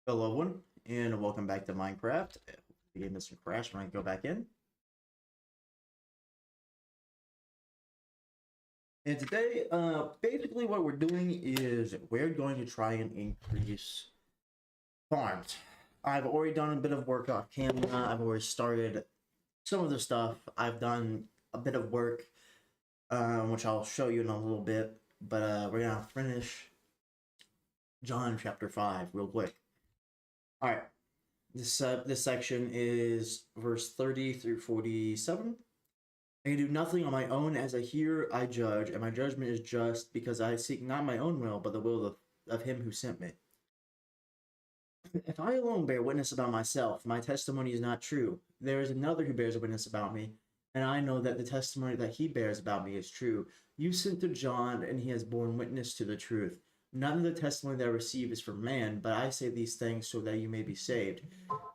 Hello, everyone, and welcome back to Minecraft. The game doesn't crash when I go back in. And today, basically what we're doing is we're going to try and increase farms. I've already done a bit of work off camera. I've already started some of the stuff. I've done a bit of work, which I'll show you in a little bit. But we're gonna finish John chapter 5 real quick. All right. This section is verse 30 through 47. I can do nothing on my own. As I hear, I judge, and my judgment is just, because I seek not my own will, but the will of him who sent me. If I alone bear witness about myself, my testimony is not true. There is another who bears witness about me, and I know that the testimony that he bears about me is true. You sent to John, and he has borne witness to the truth. None of the testimony that I receive is from man, but I say these things so that you may be saved.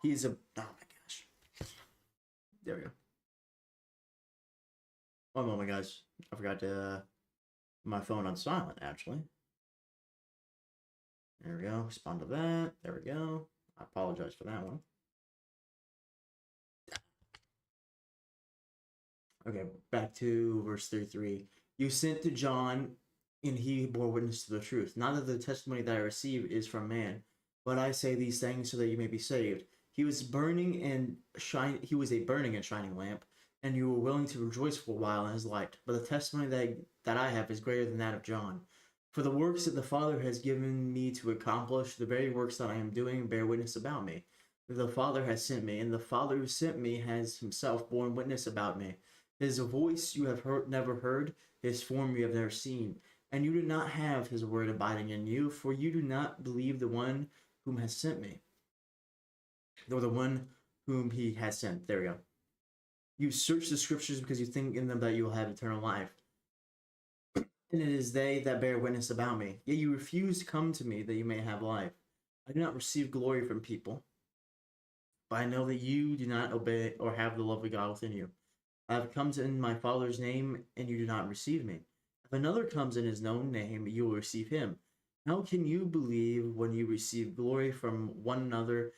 He is a... Oh my gosh. There we go. One moment, guys. I forgot to my phone on silent, actually. There we go. Respond to that. There we go. I apologize for that one. Okay, back to verse 33. You sent to John, and he bore witness to the truth. Not that the testimony that I receive is from man, but I say these things so that you may be saved. He was a burning and shining lamp, and you were willing to rejoice for a while in his light. But the testimony that I have is greater than that of John. For the works that the Father has given me to accomplish, the very works that I am doing, bear witness about me. The Father has sent me, and the Father who sent me has himself borne witness about me. His voice you have never heard, his form you have never seen. And you do not have his word abiding in you, for you do not believe the one whom has sent me. Or the one whom he has sent. There we go. You search the scriptures because you think in them that you will have eternal life. And it is they that bear witness about me. Yet you refuse to come to me that you may have life. I do not receive glory from people, but I know that you do not obey or have the love of God within you. I have come in my Father's name, and you do not receive me. If another comes in his own name, you will receive him. How can you believe when you receive glory from one another,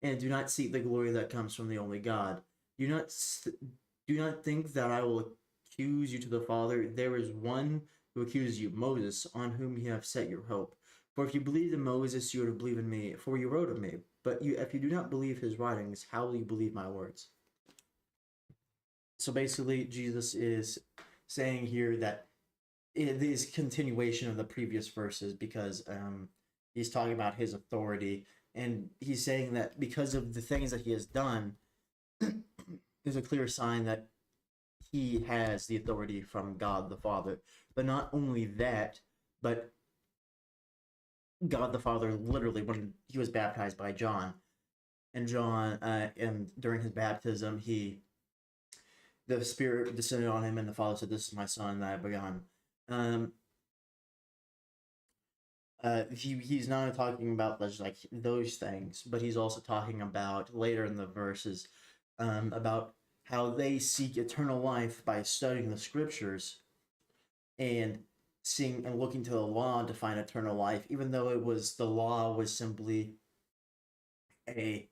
and do not seek the glory that comes from the only God? Do not think that I will accuse you to the Father. There is one who accuses you, Moses, on whom you have set your hope. For if you believed in Moses, you would have believed in me, for you wrote of me. But if you do not believe his writings, how will you believe my words? So basically, Jesus is saying here that it is continuation of the previous verses, because he's talking about his authority, and he's saying that because of the things that he has done, there's a clear sign that he has the authority from God the Father. But not only that, but God the Father, literally, when he was baptized by John, and during his baptism, the Spirit descended on him, and the Father said, "This is my Son that I have begun." He's not talking about like those things, but he's also talking about later in the verses about how they seek eternal life by studying the scriptures and seeing and looking to the law to find eternal life, even though the law was simply a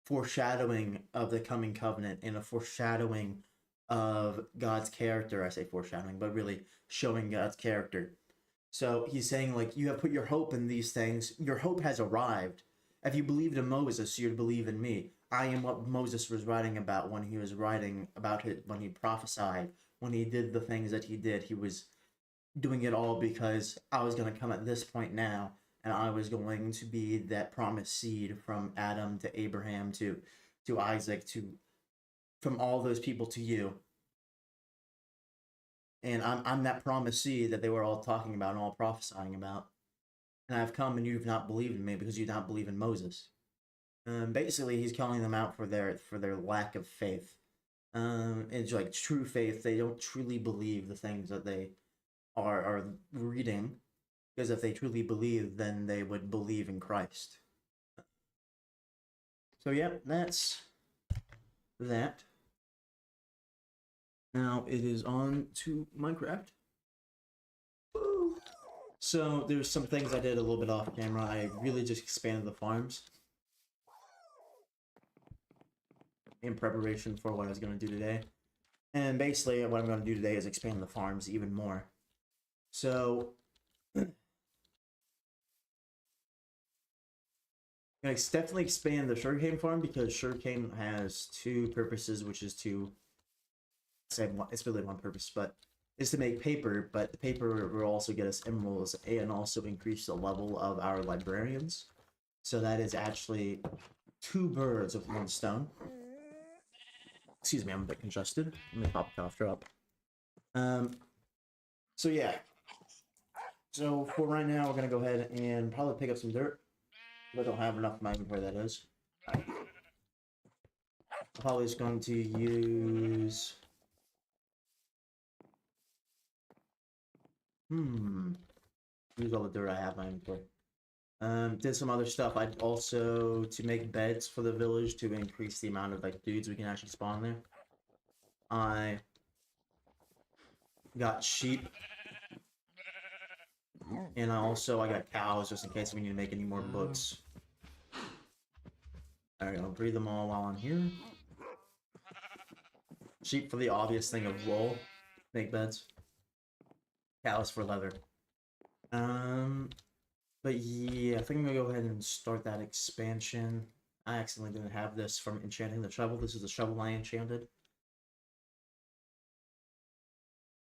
foreshadowing of the coming covenant and a foreshadowing of God's character. I say foreshadowing, but really showing God's character. So he's saying, like, you have put your hope in these things. Your hope has arrived. If you believed in Moses, you'd believe in me. I am what Moses was writing about when he was writing about it, when he prophesied, when he did the things that he did. He was doing it all because I was going to come at this point now, and I was going to be that promised seed from Adam to Abraham to Isaac from all those people to you. And I'm that promised seed that they were all talking about and all prophesying about. And I've come and you've not believed in me because you don't believe in Moses. Basically, he's calling them out for their lack of faith. It's like true faith. They don't truly believe the things that they are reading, because if they truly believe, then they would believe in Christ. So yeah, that's that. Now it is on to Minecraft. So there's some things I did a little bit off camera. I really just expanded the farms. in preparation for what I was going to do today. And basically, what I'm going to do today is expand the farms even more. So, I definitely expand the sugarcane farm because sugarcane has two purposes, which is to say it's really one purpose, but is to make paper. But the paper will also get us emeralds and also increase the level of our librarians. So that is actually two birds with one stone. Excuse me, I'm a bit congested. Let me pop a cough drop. So yeah. So for right now, we're gonna go ahead and probably pick up some dirt. I don't have enough in my inventory, that is. I'm probably just going to use... Use all the dirt I have in my inventory. Did some other stuff. I also, to make beds for the village to increase the amount of like dudes we can actually spawn there. I got sheep. And I got cows just in case we need to make any more books. Alright, I'll breed them all while I'm here. Sheep for the obvious thing of wool. Make beds. Cows for leather. But yeah, I think I'm gonna go ahead and start that expansion. I accidentally didn't have this from enchanting the shovel. This is the shovel I enchanted.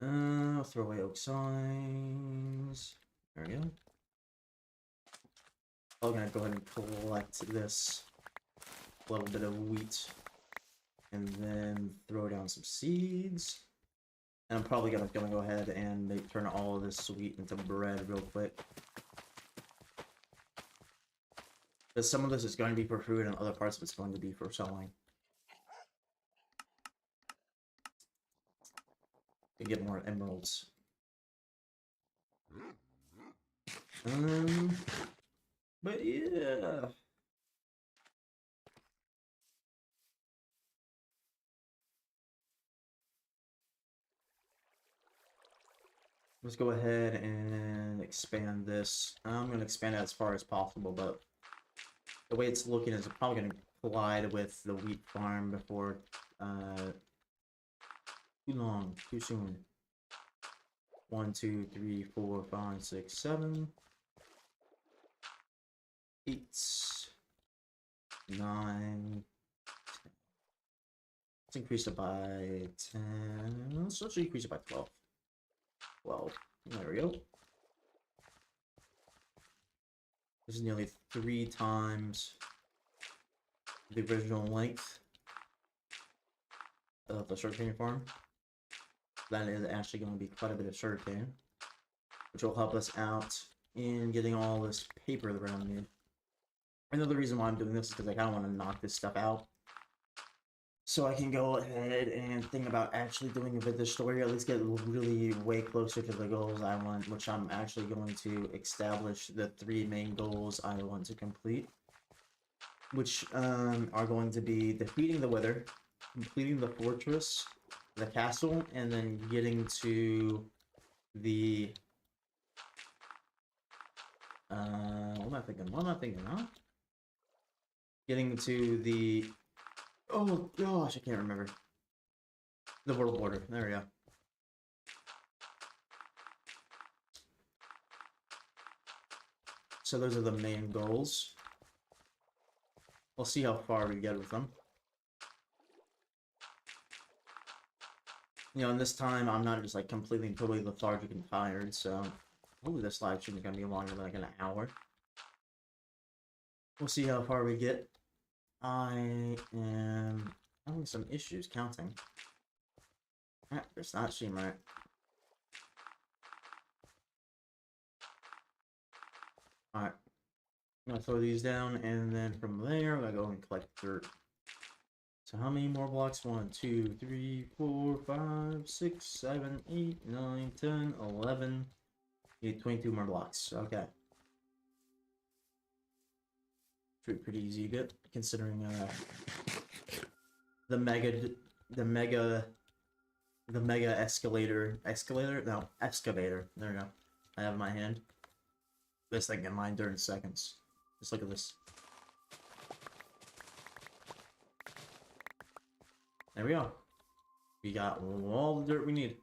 I'll throw away oak signs. There we go. I'm gonna go ahead and collect this little bit of wheat. And then throw down some seeds. And I'm probably gonna go ahead and turn all of this wheat into bread real quick. Because some of this is going to be for food and other parts of it's going to be for selling. To get more emeralds. But yeah. Let's go ahead and expand this. I'm going to expand it as far as possible, but the way it's looking is probably going to collide with the wheat farm before too soon. 1, 2, 3, 4, 5, 6, 7, 8, 9. Let's increase it by 10. Let's actually increase it by 12. 12. There we go. This is nearly 3 times the original length of the sugarcane farm. That is actually going to be quite a bit of sugarcane, which will help us out in getting all this paper that we're going to need. Another reason why I'm doing this is because I kind of want to knock this stuff out, so I can go ahead and think about actually doing a bit of the story, or at least get really way closer to the goals I want, which I'm actually going to establish the 3 main goals I want to complete, which are going to be defeating the Wither, completing the fortress, the castle, and then getting to the what am I thinking? What am I thinking, huh? Getting to the... Oh gosh, I can't remember. The world border. There we go. So those are the main goals. We'll see how far we get with them. You know, and this time I'm not just like completely and totally lethargic and tired, so hopefully this live stream is gonna be longer than like an hour. We'll see how far we get. I am having some issues counting. It's not seem right. Alright. I'm gonna throw these down, and then from there, I'm gonna go and collect dirt. So how many more blocks? 1, 2, 3, 4, 5, 6, 7, 8, 9, 10, 11. Need 22 more blocks. Okay. Pretty easy to get, considering the mega excavator. There we go. I have in my hand. This thing can mine dirt in seconds. Just look at this. There we go. We got all the dirt we need.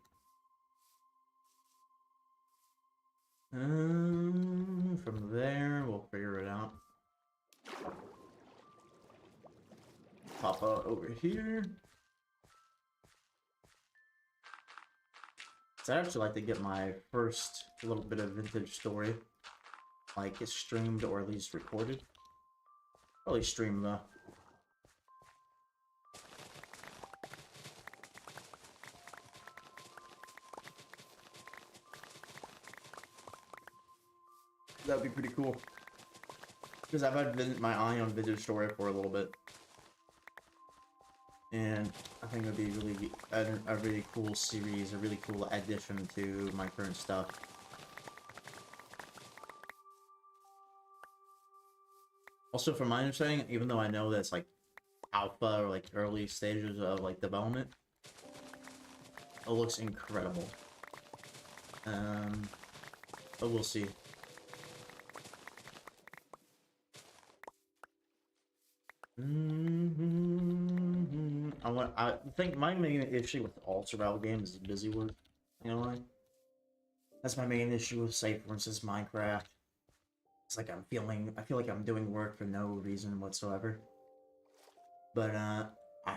From there, we'll figure it out. Pop out over here. So I'd actually like to get my first little bit of vintage story, like it's streamed or at least recorded. Probably streamed though. That'd be pretty cool. Because I've had my eye on vintage story for a little bit. And I think it would be really a really cool series, a really cool addition to my current stuff. Also, from my understanding, even though I know that's like alpha or like early stages of like development, it looks incredible. But we'll see. I think my main issue with all survival games is busy work. You know what? That's my main issue with, say, for instance, Minecraft. It's like I feel like I'm doing work for no reason whatsoever. But I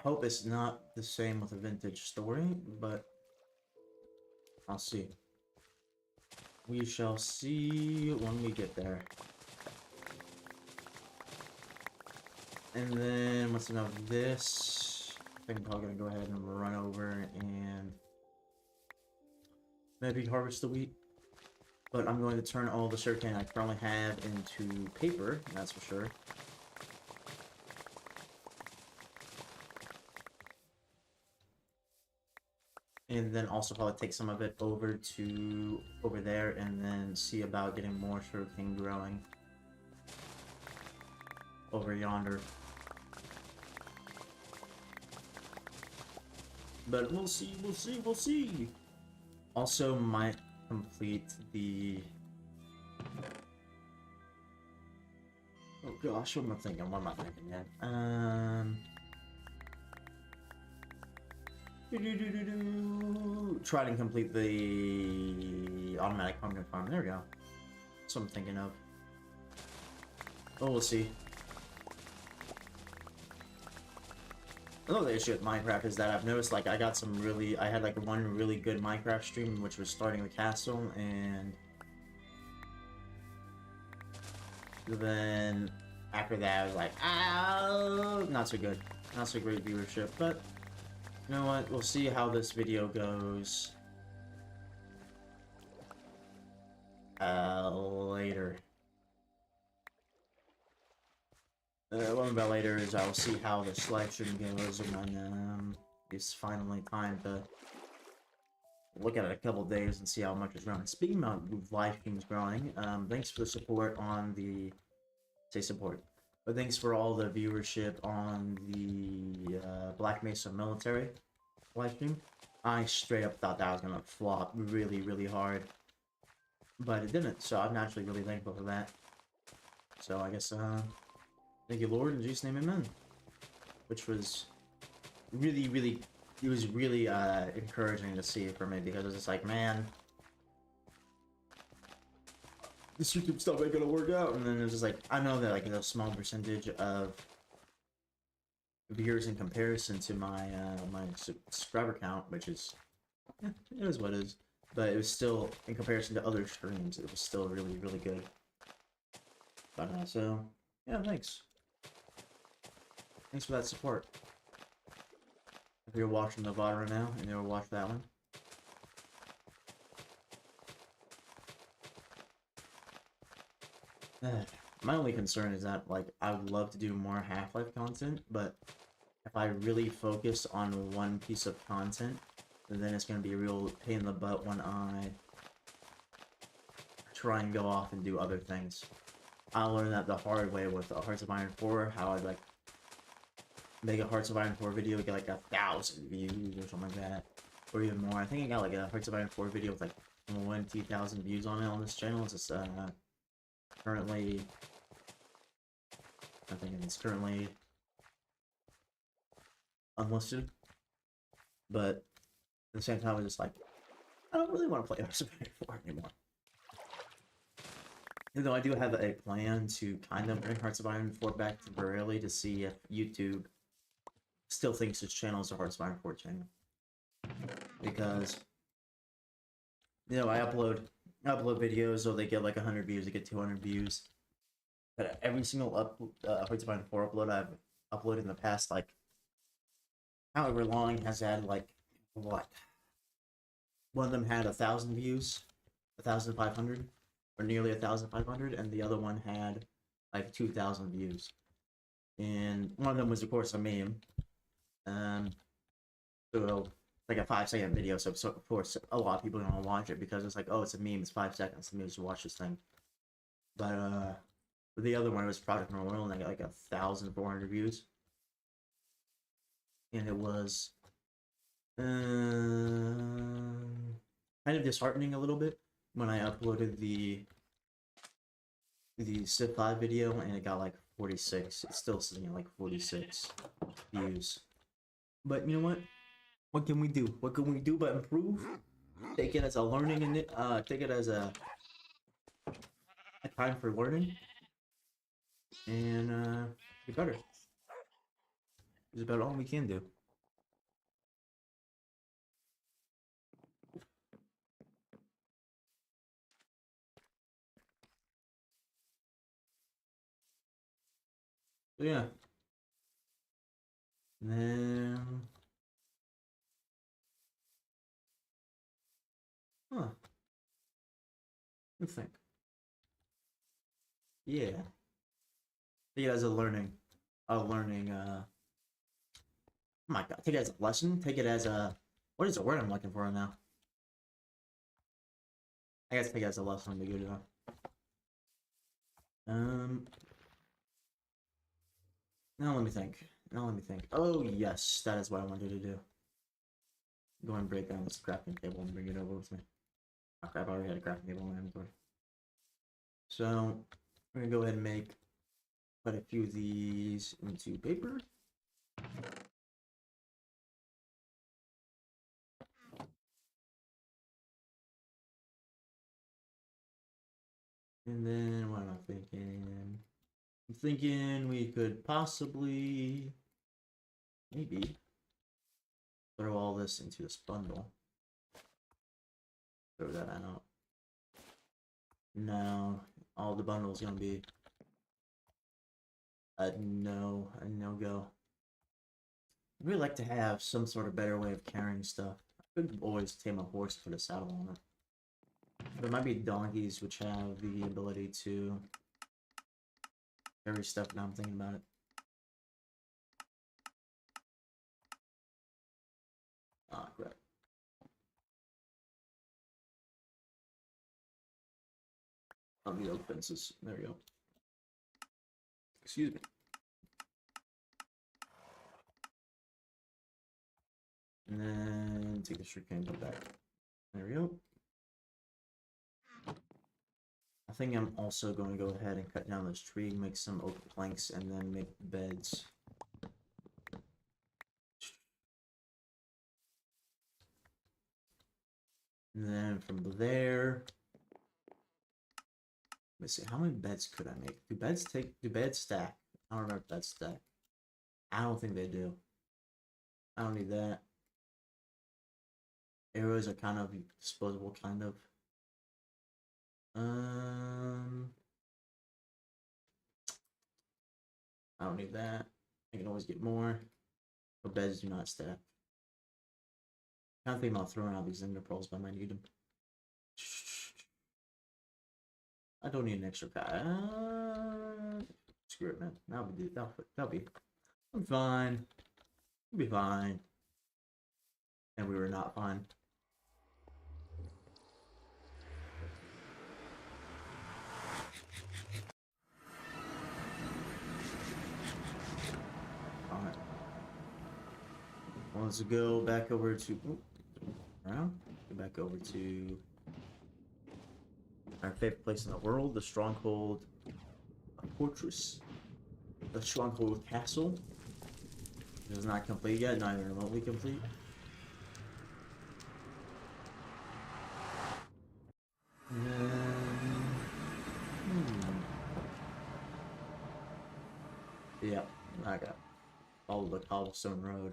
hope it's not the same with a vintage story, but I'll see. We shall see when we get there. And then, once enough of this, I think I'm probably going to go ahead and run over and maybe harvest the wheat. But I'm going to turn all the sugarcane I currently have into paper, that's for sure. And then also probably take some of it over there and then see about getting more sugarcane growing over yonder. But we'll see, we'll see, we'll see. Also might complete the... Oh gosh, what am I thinking? What am I thinking, man? Try to complete the automatic pumpkin farm. There we go. That's what I'm thinking of. Oh, we'll see. Another issue with Minecraft is that I've noticed, like, I had like one really good Minecraft stream, which was starting the castle, and then after that I was like, not so good. Not so great viewership, but you know what? We'll see how this video goes later. What about later is I'll see how the selection goes when it's finally time to look at it a couple days and see how much is growing. Speaking about live streams growing, thanks for the support on the but thanks for all the viewership on the Black Mesa military live stream. I straight up thought that was gonna flop really, really hard, but it didn't. So I'm naturally really thankful for that. So I guess thank you, Lord, in Jesus' name, amen. Which was really, really, it was really encouraging to see for me, because it was just like, man, this YouTube stuff ain't gonna work out. And then it was just like, I know that like a small percentage of viewers in comparison to my my subscriber count, which is, it is what it is. But it was still, in comparison to other streams, it was still really, really good. But so, yeah, thanks. Thanks for that support. If you're watching the VOD right now and you ever watched that one. My only concern is that, like, I would love to do more Half-Life content, but if I really focus on one piece of content, then it's going to be a real pain in the butt when I try and go off and do other things. I learned that the hard way with Hearts of Iron 4, how I'd, like, make a Hearts of Iron 4 video, get, like, 1,000 views or something like that, or even more. I think I got, like, a Hearts of Iron 4 video with, like, 20,000 views on it on this channel. It's just, currently, I think it's currently unlisted, But at the same time, I was just like, I don't really want to play Hearts of Iron 4 anymore. Even though I do have a plan to kind of bring Hearts of Iron 4 back temporarily to see if YouTube still thinks this channel is a Hearts of Iron 4 channel. Because, you know, I upload videos, so they get like 100 views, they get 200 views. But every single Hearts of Iron 4 upload I've uploaded in the past, like, however long, has had like, what? One of them had 1,000 views, 1,500, or nearly 1,500, and the other one had like 2,000 views. And one of them was, of course, a meme. So like a 5-second video, so of course a lot of people don't watch it because it's like, oh, it's a meme, it's 5 seconds, let me just watch this thing. But the other one was Project Memorial, and I got like 1,400 views. And it was kind of disheartening a little bit when I uploaded the Civ 5 video, and it got like 46. It's still sitting at like 46 views. But you know what? What can we do? What can we do but improve? Take it as a learning, and take it as a time for learning, and get better. It's about all we can do. So yeah. And then, huh? Let me think. Yeah. Take it as a learning. Oh my god, take it as a lesson. Take it as a, what is the word I'm looking for now? I guess take it as a lesson would be good enough. Now let me think. Oh yes, that is what I wanted to do. Go and break down this crafting table and bring it over with me. Oh crap, I already had a crafting table in my inventory. So we're gonna go ahead and make quite a few of these into paper. And then what am I thinking? I'm thinking we could possibly, maybe, throw all this into this bundle. Throw that out. No, all the bundle's gonna be a no-go. I'd really like to have some sort of better way of carrying stuff. I could always tame a horse to put a saddle on it. There might be donkeys which have the ability to carry stuff, now I'm thinking about it. Ah, crap. Oh, the oak fences. There we go. Excuse me. And then take the sugarcane put back. There we go. I think I'm also going to go ahead and cut down this tree, make some oak planks, and then make beds. And then from there, let's see, how many beds could I make? Do beds stack? I don't remember if beds stack. I don't think they do. I don't need that. Arrows are kind of disposable, kind of. I don't need that. I can always get more. But beds do not stack. I don't think about throwing out these ender pearls, but I might need them. I don't need an extra screw it, man. That'll be. I'm fine. We'll be fine. And we were not fine. Alright. Well, let's go back over to around. Go back over to our favorite place in the world, the Stronghold Fortress. The Stronghold Castle. It is not complete yet, not even remotely complete. Yeah, I got follow the cobblestone road.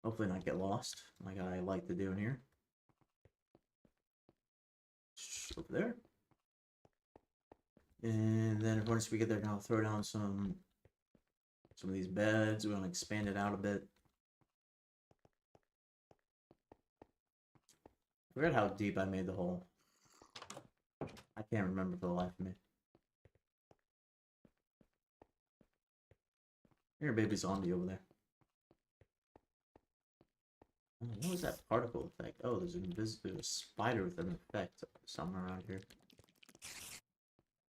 Hopefully not get lost, like I like to do in here. Over there. And then once we get there, now throw down some of these beds. We're gonna expand it out a bit. I forgot how deep I made the hole. I can't remember for the life of me. Here, baby zombie over there. Oh, what was that particle effect? Oh, there's a spider with an effect somewhere around here.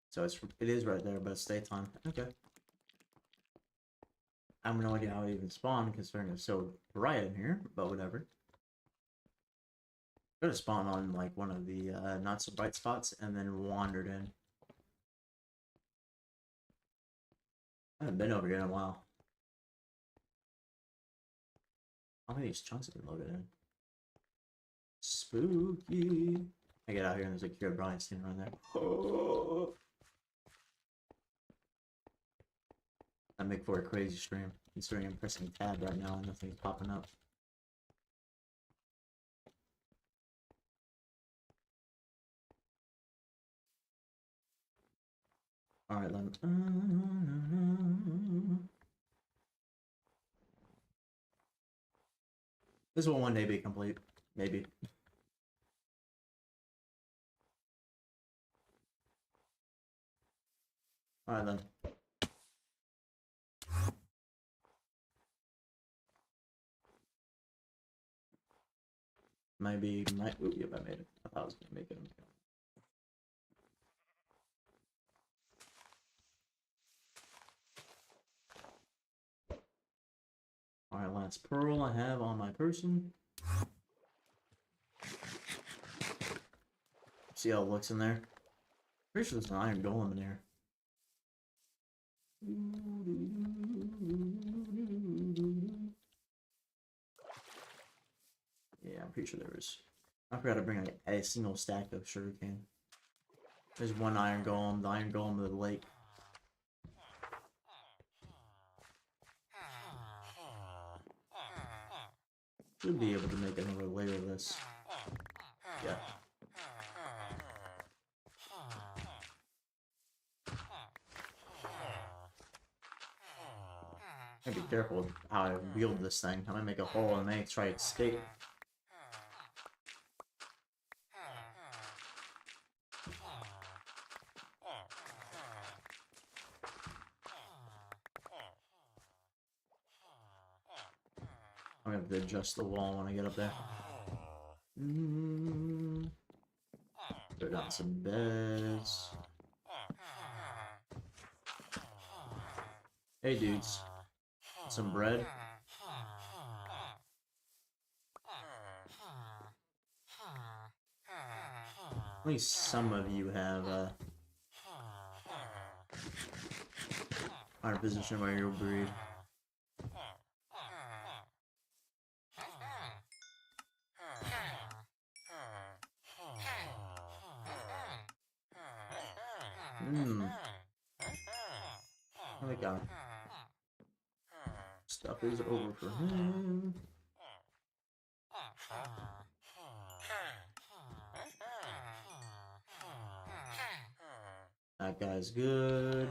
So it is right there, but it's daytime. Okay. I have no idea how it even spawned, considering it's so bright in here, but whatever. Could have spawned on like one of the not so bright spots and then wandered in. I haven't been over here in a while. How many of these chunks have been loaded in? Spooky. I get out here and there's a Kira Brian standing around there. Oh. I make for a crazy stream, considering I'm pressing tab right now and nothing's popping up. Alright, then. This will one day be complete. Maybe. Alright, then. Maybe, ooh, yep, I made it. I thought I was gonna make it. Alright, last pearl I have on my person. See how it looks in there? Pretty sure there's an iron golem in there. Yeah, I'm pretty sure there is. I forgot to bring like a single stack of sugarcane. There's one iron golem, the iron golem of the lake. Should be able to make another layer of this. Yeah. I gotta be careful with how I wield this thing. I might make a hole and may try to escape. I'm gonna have to adjust the wall when I get up there. Throw down some beds. Hey dudes, some bread. At least some of you have are in a position where you'll breed. I think stuff is over for him. That guy's good.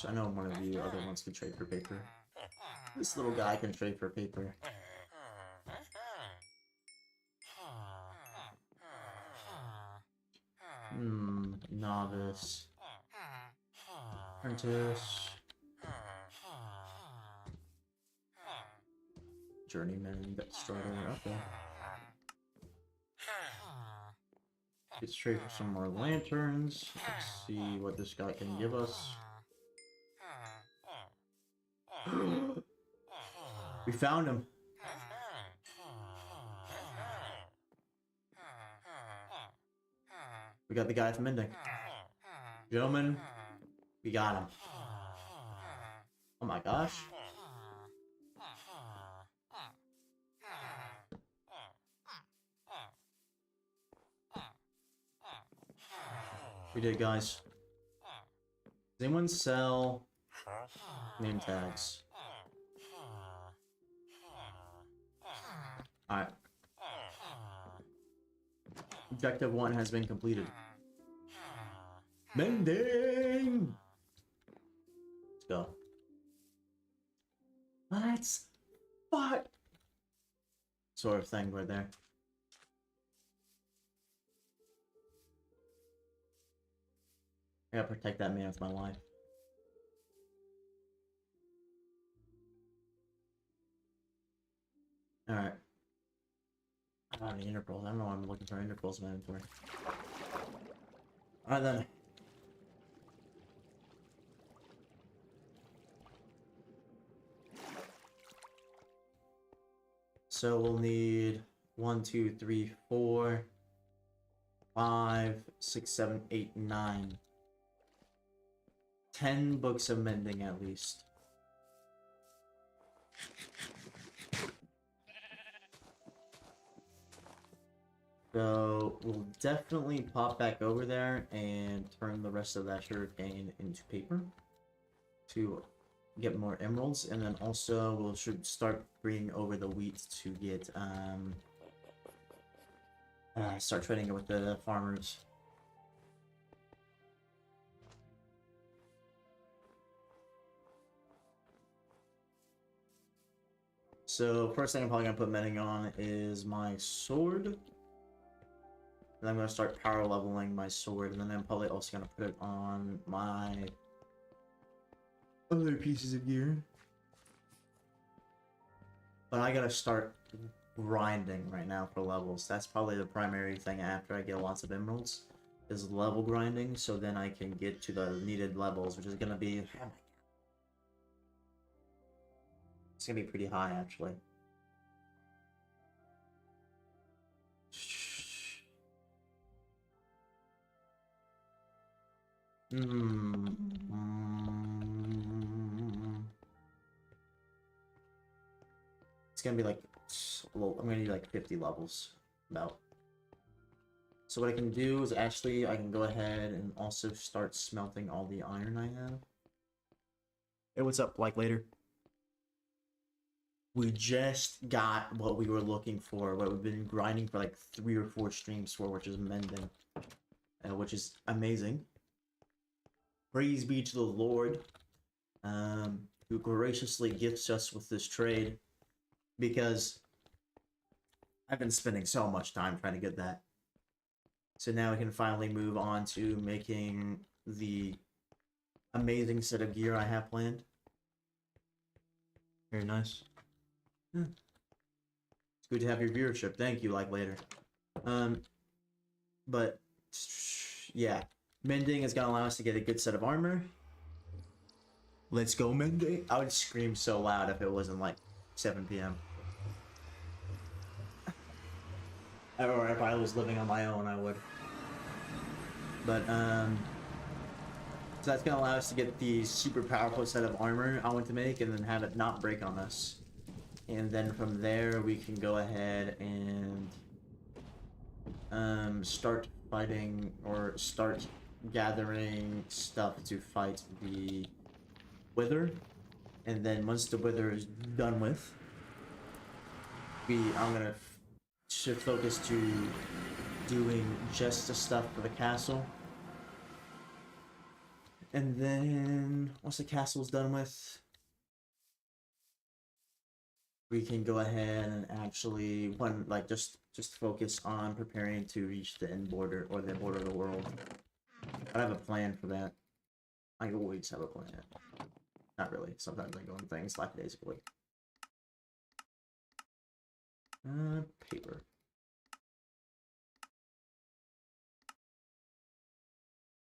I know one of you other ones can trade for paper. This little guy can trade for paper. Novice. Apprentice. Journeyman, starter, okay. Let's trade for some more lanterns. Let's see what this guy can give us. We found him. We got the guy from mending. Gentlemen, we got him. Oh my gosh. We did, guys. Does anyone sell name tags? Alright. Objective 1 has been completed. Mending! Let's go. Let's fuck! Sort of thing right there. I gotta protect that man with my life. Alright. I don't have any interpolls. I don't know why I'm looking for interpolls in my inventory. Alright then. So we'll need 1, 2, 3, 4, 5, 6, 7, 8, 9. 10 books of mending at least. So we'll definitely pop back over there and turn the rest of that sugarcane into paper to get more emeralds, and then also we'll should start bringing over the wheat to get start trading it with the farmers. So first thing I'm probably gonna put mending on is my sword. And I'm gonna start power leveling my sword, and then I'm probably also gonna put it on my other pieces of gear. But I gotta start grinding right now for levels. That's probably the primary thing after I get lots of emeralds, is level grinding, so then I can get to the needed levels, which is gonna be... oh my God. It's gonna be pretty high, actually. It's gonna be like... well, I'm gonna need like 50 levels, about. So what I can do is actually, I can go ahead and also start smelting all the iron I have. Hey, what's up, like later? We just got what we were looking for, what we've been grinding for like 3 or 4 streams for, which is mending. Which is amazing. Praise be to the Lord, who graciously gifts us with this trade, because I've been spending so much time trying to get that. So now we can finally move on to making the amazing set of gear I have planned. Very nice. It's good to have your viewership. Thank you, like later. But yeah, mending is gonna allow us to get a good set of armor. Let's go mending. I would scream so loud if it wasn't like 7 p.m. Or if I was living on my own, I would. But so that's gonna allow us to get the super powerful set of armor I want to make, and then have it not break on us. And then from there we can go ahead and start fighting, or start gathering stuff to fight the Wither. And then once the Wither is done with, I'm gonna shift focus to doing just the stuff for the castle. And then once the castle's done with, we can go ahead and actually just focus on preparing to reach the end border, or the border of the world. I have a plan for that. I always have a plan. Not really. Sometimes I go on things lackadaisically. Paper.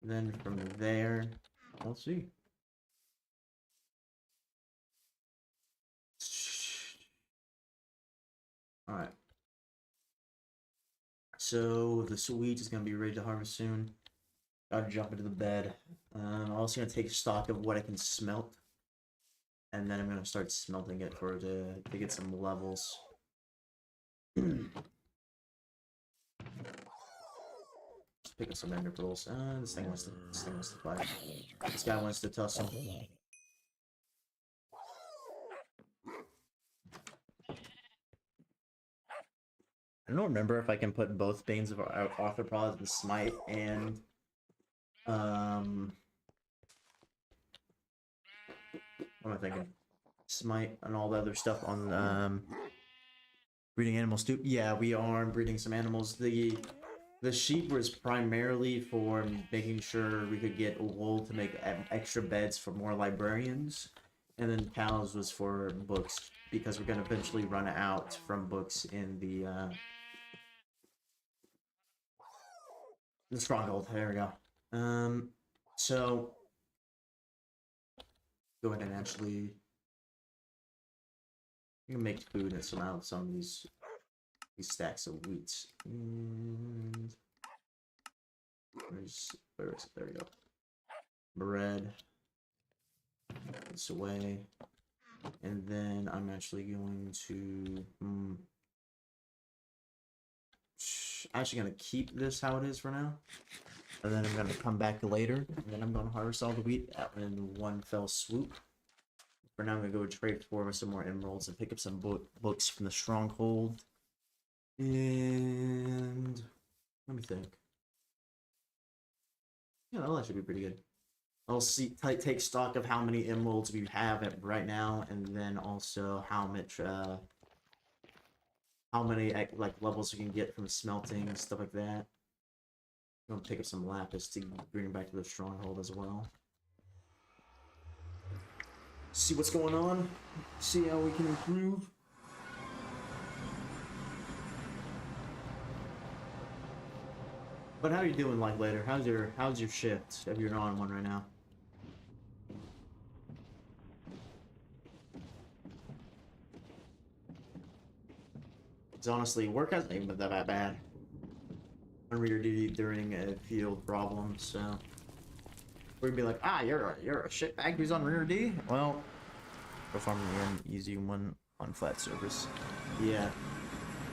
Then from there, we'll see. Alright. So the wheat is going to be ready to harvest soon. Gotta jump into the bed. I'm also going to take stock of what I can smelt. And then I'm going to start smelting it to get some levels. pick up some ender pearls. This thing wants to fight. This guy wants to tussle. I don't remember if I can put both Banes of Arthropods and Smite and what am I thinking? Smite and all the other stuff on breeding animals too. Yeah, we are breeding some animals. The sheep was primarily for making sure we could get wool to make extra beds for more librarians, and then cows was for books because we're gonna eventually run out from books in the stronghold. There we go. So go ahead and actually you can make food and some out of some of these stacks of wheat. And where is it? There we go. Bread. This away. And then I'm actually going to actually gonna keep this how it is for now. And then I'm gonna come back later, and then I'm gonna harvest all the wheat out in one fell swoop. For now, I'm gonna go trade for some more emeralds and pick up some books from the stronghold. And let me think. Yeah, that'll actually be pretty good. I'll take stock of how many emeralds we have right now, and then also how many like levels we can get from smelting and stuff like that. I'm gonna pick up some lapis to bring it back to the stronghold as well. See what's going on. See how we can improve. But how are you doing, like, later? How's your shift if you're on one right now? Because honestly, work hasn't even been that bad on rear duty during a field problem, so we'd be like, ah, you're a shitbag who's on rear duty. Well, performing an easy one on flat surface. Yeah,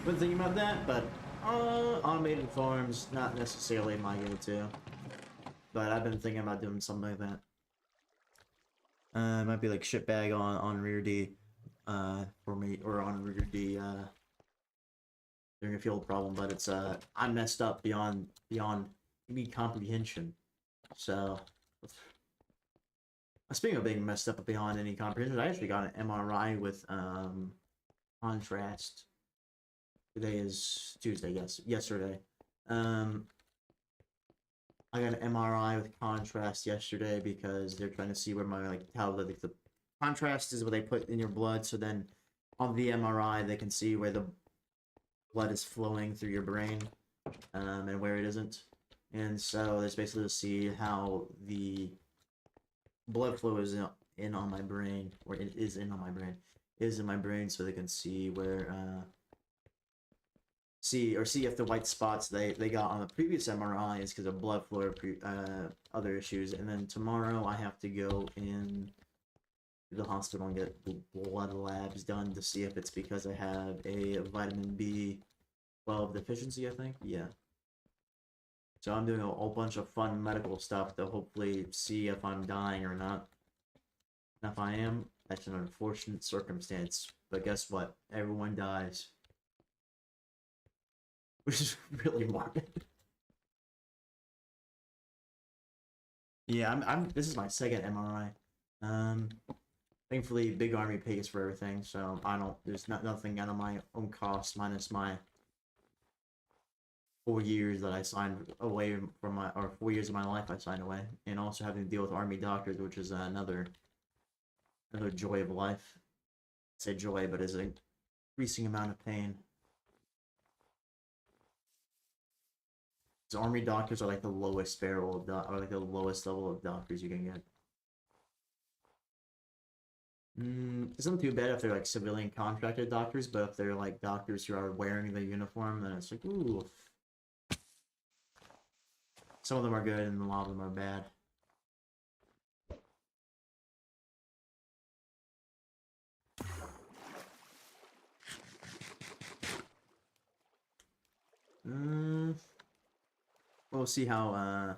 been thinking about that, but automated farms not necessarily my go-to. But I've been thinking about doing something like that. It might be like shitbag on rear D, for me, or on rear D during a field problem. But it's I messed up beyond any comprehension. So, speaking of being messed up beyond any comprehension, I actually got an MRI with contrast. Today is Tuesday. Yes, yesterday. I got an MRI with contrast yesterday because they're trying to see where my how the contrast is what they put in your blood. So then on the MRI they can see where the blood is flowing through your brain, and where it isn't. And so it's basically to see how the blood flow is in on my brain, or it is in on my brain, is in my brain, so they can see where see if the white spots they got on the previous MRI is because of blood flow or other issues. And then tomorrow I have to go in to the hospital and get blood labs done to see if it's because I have a vitamin B12 deficiency, I think. Yeah. So I'm doing a whole bunch of fun medical stuff to hopefully see if I'm dying or not. And if I am, that's an unfortunate circumstance. But guess what? Everyone dies. Which is really morbid. Yeah, this is my second MRI. Thankfully, Big Army pays for everything, so there's nothing out of my own cost minus my 4 years that I signed away from or 4 years of my life I signed away, and also having to deal with Army doctors, which is another joy of life. I say joy, but is an increasing amount of pain. Because Army doctors are like the lowest barrel of or like the lowest level of doctors you can get. It's not too bad if they're like civilian contracted doctors, but if they're like doctors who are wearing the uniform, then it's like, ooh. Some of them are good and a lot of them are bad. What we'll see how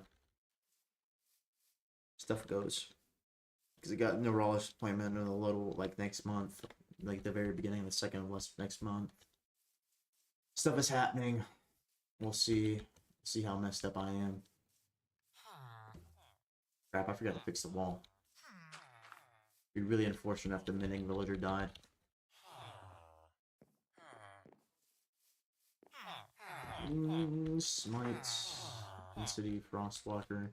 stuff goes. Because I got neurologist appointment in a little, like, next month. Like, the very beginning, the second of next month. Stuff is happening. We'll see. See how messed up I am. Crap, I forgot to fix the wall. It'd be really unfortunate if the mending villager died. Smite. Density, Frostwalker.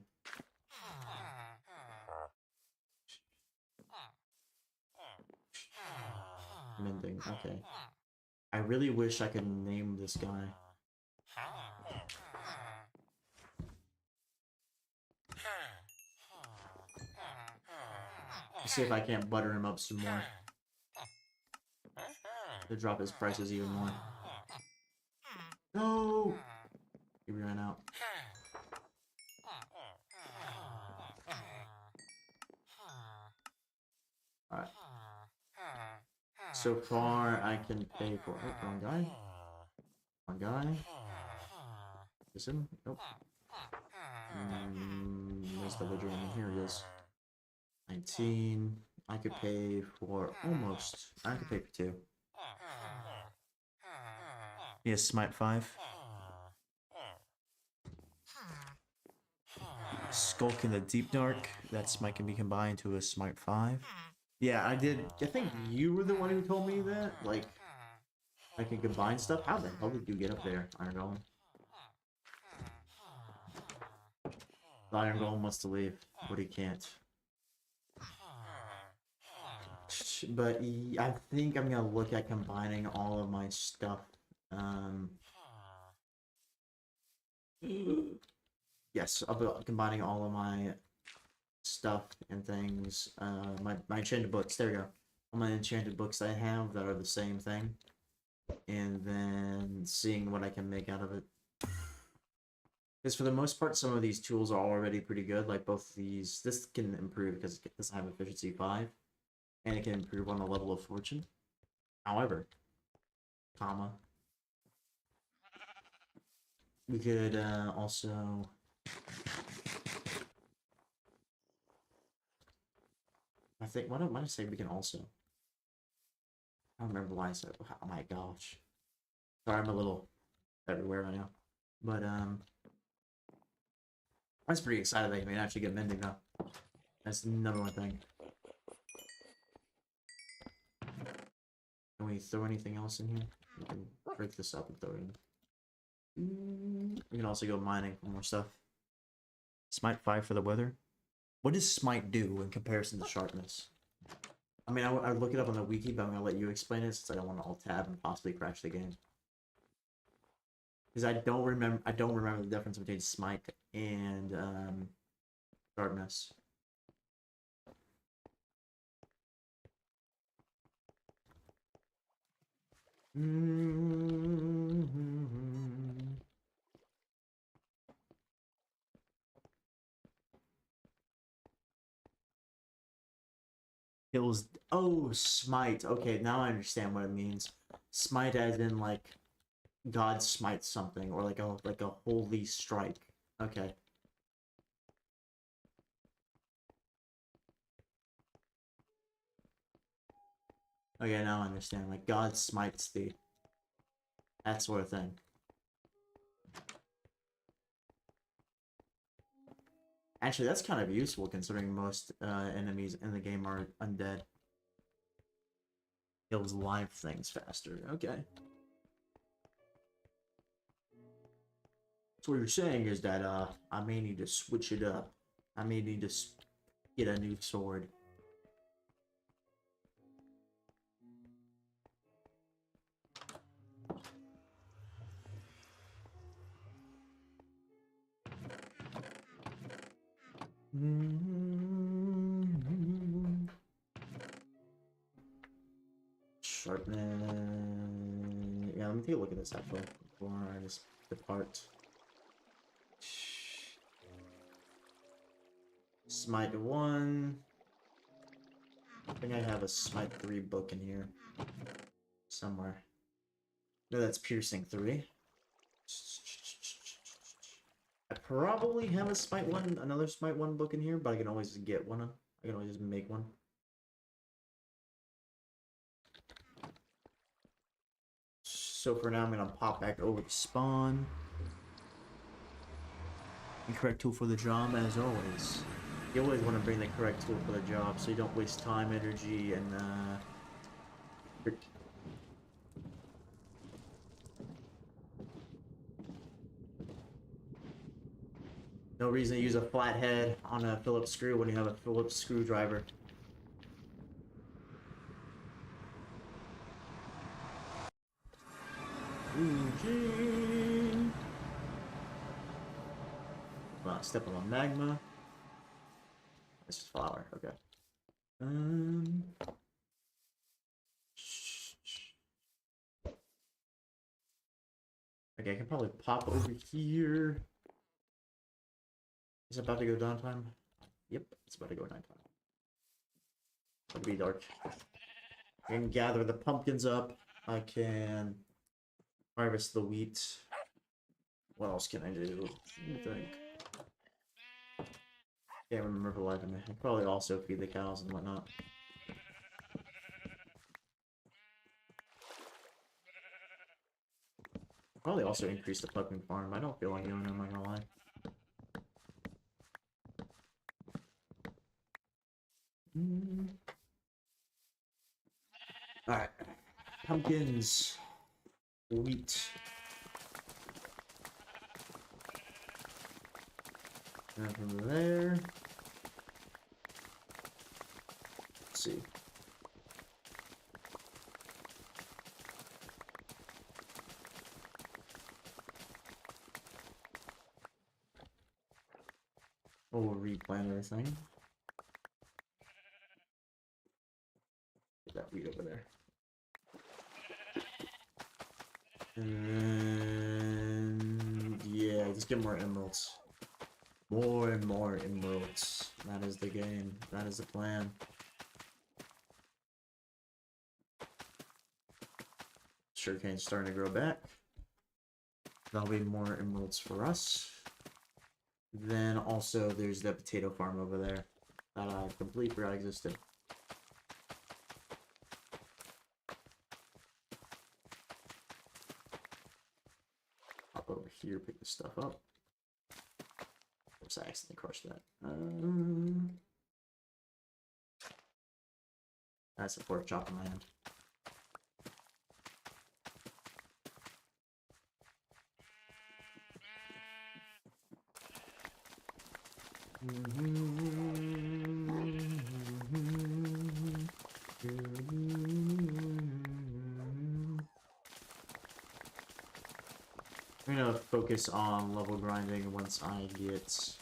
Mending, okay. I really wish I could name this guy. Let's see if I can't butter him up some more. To drop his prices even more. No! He ran out. Alright. So far, I can pay for... Oh, wrong guy. Wrong guy. Is him? Nope. Where's the villager? Here he is. 19. I could pay for almost. I could pay for 2. Yes, Smite 5. Skulk in the Deep Dark. That Smite can be combined to a Smite 5. Yeah, I did. I think you were the one who told me that. Like, I can combine stuff. How the hell did you get up there, Iron Golem? The Iron Golem wants to leave, but he can't. But I think I'm gonna look at combining all of my stuff. Yes, I'll be combining all of my stuff and things. My enchanted books. There we go. All my enchanted books I have that are the same thing, and then seeing what I can make out of it. Because for the most part, some of these tools are already pretty good. Like both of these, this can improve because it doesn't have efficiency 5. And it can improve on the level of fortune. However, comma, we could also... I think, what am I saying? We can also... I don't remember why I said, oh my gosh. Sorry, I'm a little everywhere right now. But, I was pretty excited that I can actually get mending now. That's the number one thing. Can we throw anything else in here? We can break this up and throw it in. We can also go mining for more stuff. Smite 5 for the weather. What does Smite do in comparison to sharpness? I mean, I would look it up on the wiki, but I'm going to let you explain it since I don't want to alt-tab and possibly crash the game. Because I don't remember the difference between Smite and sharpness. Kills. Oh, smite. Okay, now I understand what it means. Smite as in like God smites something, or like a holy strike. Okay. Okay, now I understand. Like God smites thee. That sort of thing. Actually, that's kind of useful considering most enemies in the game are undead. Kills live things faster. Okay. So what you're saying is that I may need to switch it up. I may need to get a new sword. Sharpness. Yeah, let me take a look at this actually before I just depart. Smite 1. I think I have a Smite 3 book in here somewhere. No, that's Piercing 3. I probably have a Smite 1, another Smite 1 book in here, but I can always get one. I can always just make one. So for now, I'm gonna pop back over to spawn. The correct tool for the job, as always. You always want to bring the correct tool for the job, so you don't waste time, energy, and no reason to use a flathead on a Phillips screw when you have a Phillips screwdriver. Okay. Well, step on magma. This is flour. Okay. Okay, I can probably pop over here. Is it about to go downtime? Yep, it's about to go nighttime. It'll be dark. I can gather the pumpkins up. I can harvest the wheat. What else can I do? Let me think. Can't remember the life of me. I can probably also feed the cows and whatnot. Probably also increase the pumpkin farm. I don't feel like doing it, I'm not gonna lie. Alright. Pumpkins. Wheat. And from there. Let's see. Oh, we'll replant everything. Get that wheat over there. And yeah, just get more emeralds. More and more emeralds. That is the game. That is the plan. Sugarcane's starting to grow back. That'll be more emeralds for us. Then also there's the potato farm over there that I completely forgot existed. Hop over here, pick this stuff up. Oops, I accidentally crushed that. That's a pork chop in my hand. I'm gonna focus on level grinding once I get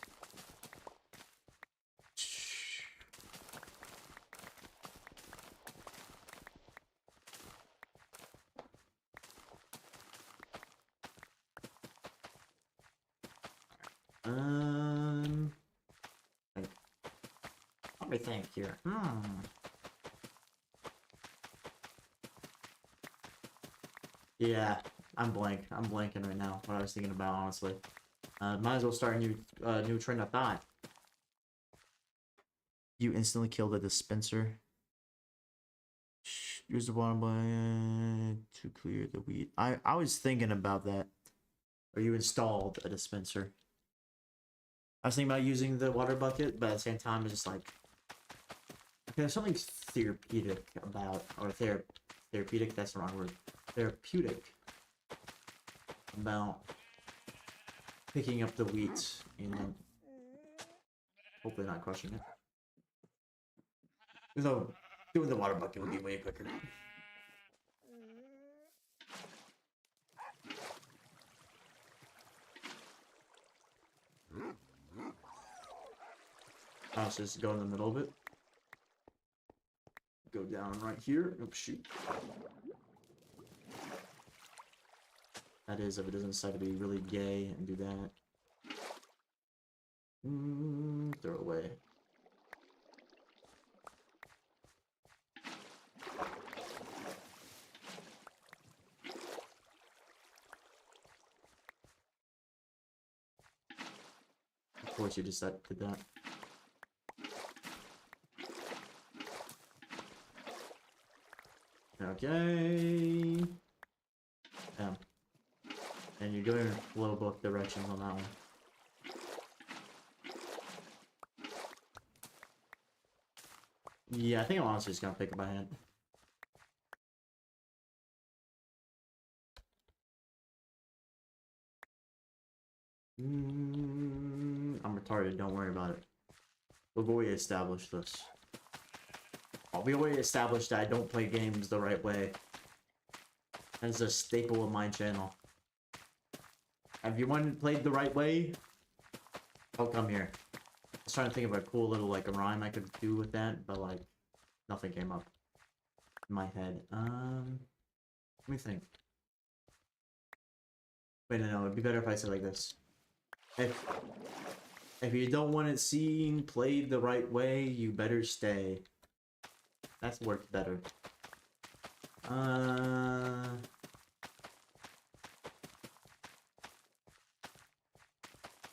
let me think here. Yeah, I'm blanking right now. What I was thinking about, honestly. Might as well start a new train of thought. You instantly kill the dispenser. Use the bottom button to clear the wheat. I was thinking about that. Or you installed a dispenser. I was thinking about using the water bucket, but at the same time, it's just like, okay, there's something therapeutic about, or therapeutic, that's the wrong word. Therapeutic about picking up the wheat and then hopefully not crushing it. Though doing the water bucket would be way quicker. I'll just go in the middle of it. Go down right here. Oops, shoot. That is, if it doesn't decide to be really gay and do that. Throw it away. Of course, you just did that. Okay. Yeah. And you're going in flow both directions on that one. Yeah, I think I'm honestly just gonna pick up my hand. I'm retarded, don't worry about it. We've already established this. Oh, we already established that I don't play games the right way. That's a staple of my channel. Have you played the right way? Oh, come here. I was trying to think of a cool little, like, a rhyme I could do with that, but, like, nothing came up in my head. Let me think. Wait, no, it'd be better if I said like this. If you don't want it seen, played the right way, you better stay. That's worked better.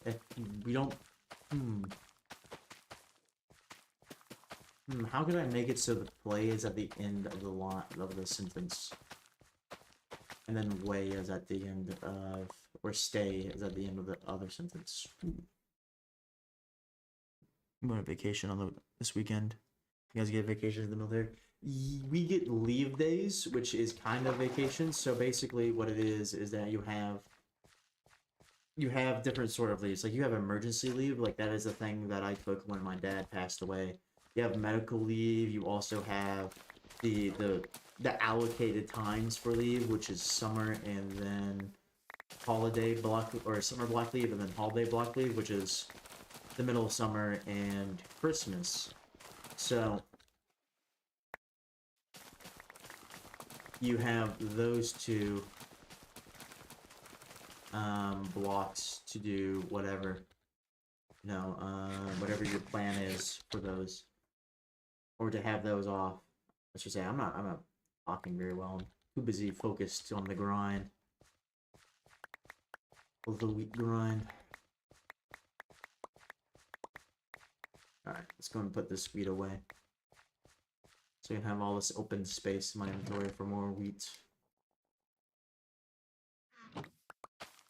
If we don't... how can I make it so the play is at the end of the line of the sentence? And then way is at the end of... Or stay is at the end of the other sentence. I'm going on vacation this weekend. You guys get vacation in the middle there? We get leave days, which is kind of vacation. So basically what it is that you have different sort of leaves. Like you have emergency leave, like that is a thing that I took when my dad passed away. You have medical leave, you also have the allocated times for leave, which is summer and then holiday block or summer block leave and then holiday block leave, which is the middle of summer and Christmas. So you have those two blocks to do whatever, you know, whatever your plan is for those, or to have those off. I should say I'm not talking very well. I'm too busy focused on the grind, of the week grind. Alright, let's go and put this wheat away. So I can have all this open space in my inventory for more wheat.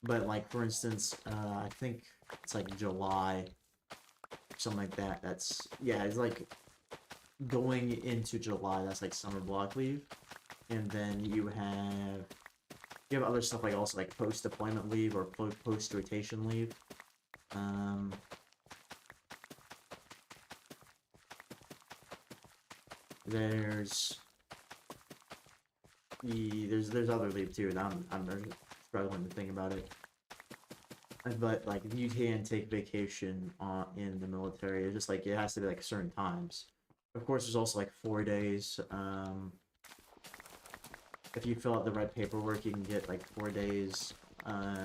But like, for instance, I think it's like July, something like that. That's, yeah, it's like going into July, that's like summer block leave. And then you have other stuff like also like post-deployment leave or post-rotation leave. There's other leave too, and I'm struggling to think about it. But like you can take vacation in the military. It's just like it has to be like certain times. Of course, there's also like 4 days. If you fill out the right paperwork, you can get like 4 days,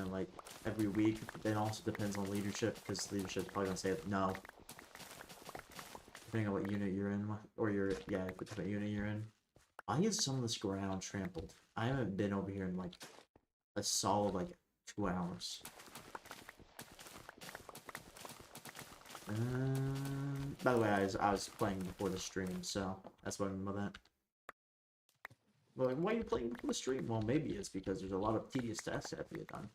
like every week. It also depends on leadership, because leadership's probably gonna say no. Depending on what unit you're in, or what unit you're in. I get some of this ground trampled. I haven't been over here in like a solid like 2 hours. By the way, I was playing before the stream, so that's what I mean by that. Well, like, why are you playing before the stream? Well, maybe it's because there's a lot of tedious tasks that have to get done.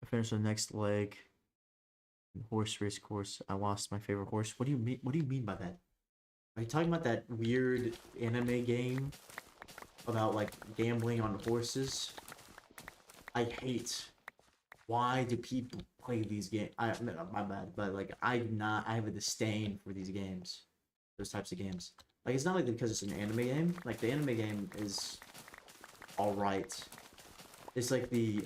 I finished the next leg. Horse race course. I lost my favorite horse. What do you mean? What do you mean by that? Are you talking about that weird anime game about like gambling on horses? I hate. Why do people play these games? My bad, but like I have a disdain for these games, those types of games. Like it's not like because it's an anime game. Like the anime game is all right. It's like the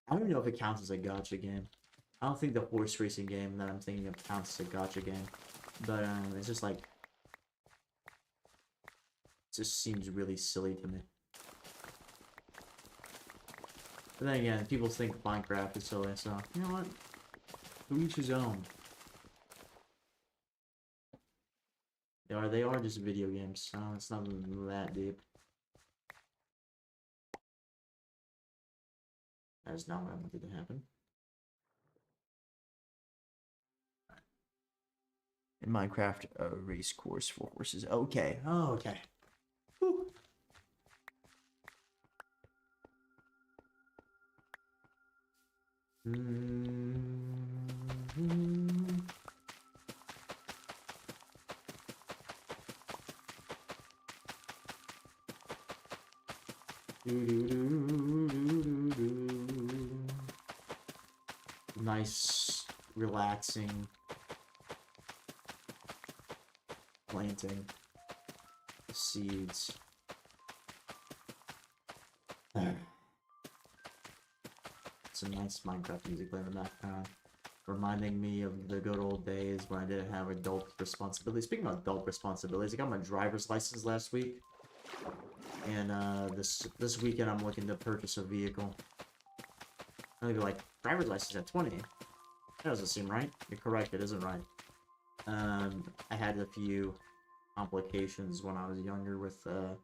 I don't even know if it counts as a gacha game. I don't think the horse racing game that I'm thinking of counts as a gacha game. But it's just like... It just seems really silly to me. But then again, people think Minecraft is silly, so... You know what? To each his own. They are just video games, so it's not that deep. That is not what I wanted to happen. In Minecraft, a race course for horses. Okay. Oh, okay. Whew. Nice, relaxing planting seeds. There. Some nice Minecraft music playing in the background, reminding me of the good old days when I didn't have adult responsibilities. Speaking of adult responsibilities, I got my driver's license last week, and this weekend I'm looking to purchase a vehicle. I'm gonna be like, driver's license at 20. That doesn't seem right. You're correct, it isn't right. I had a few complications when I was younger with there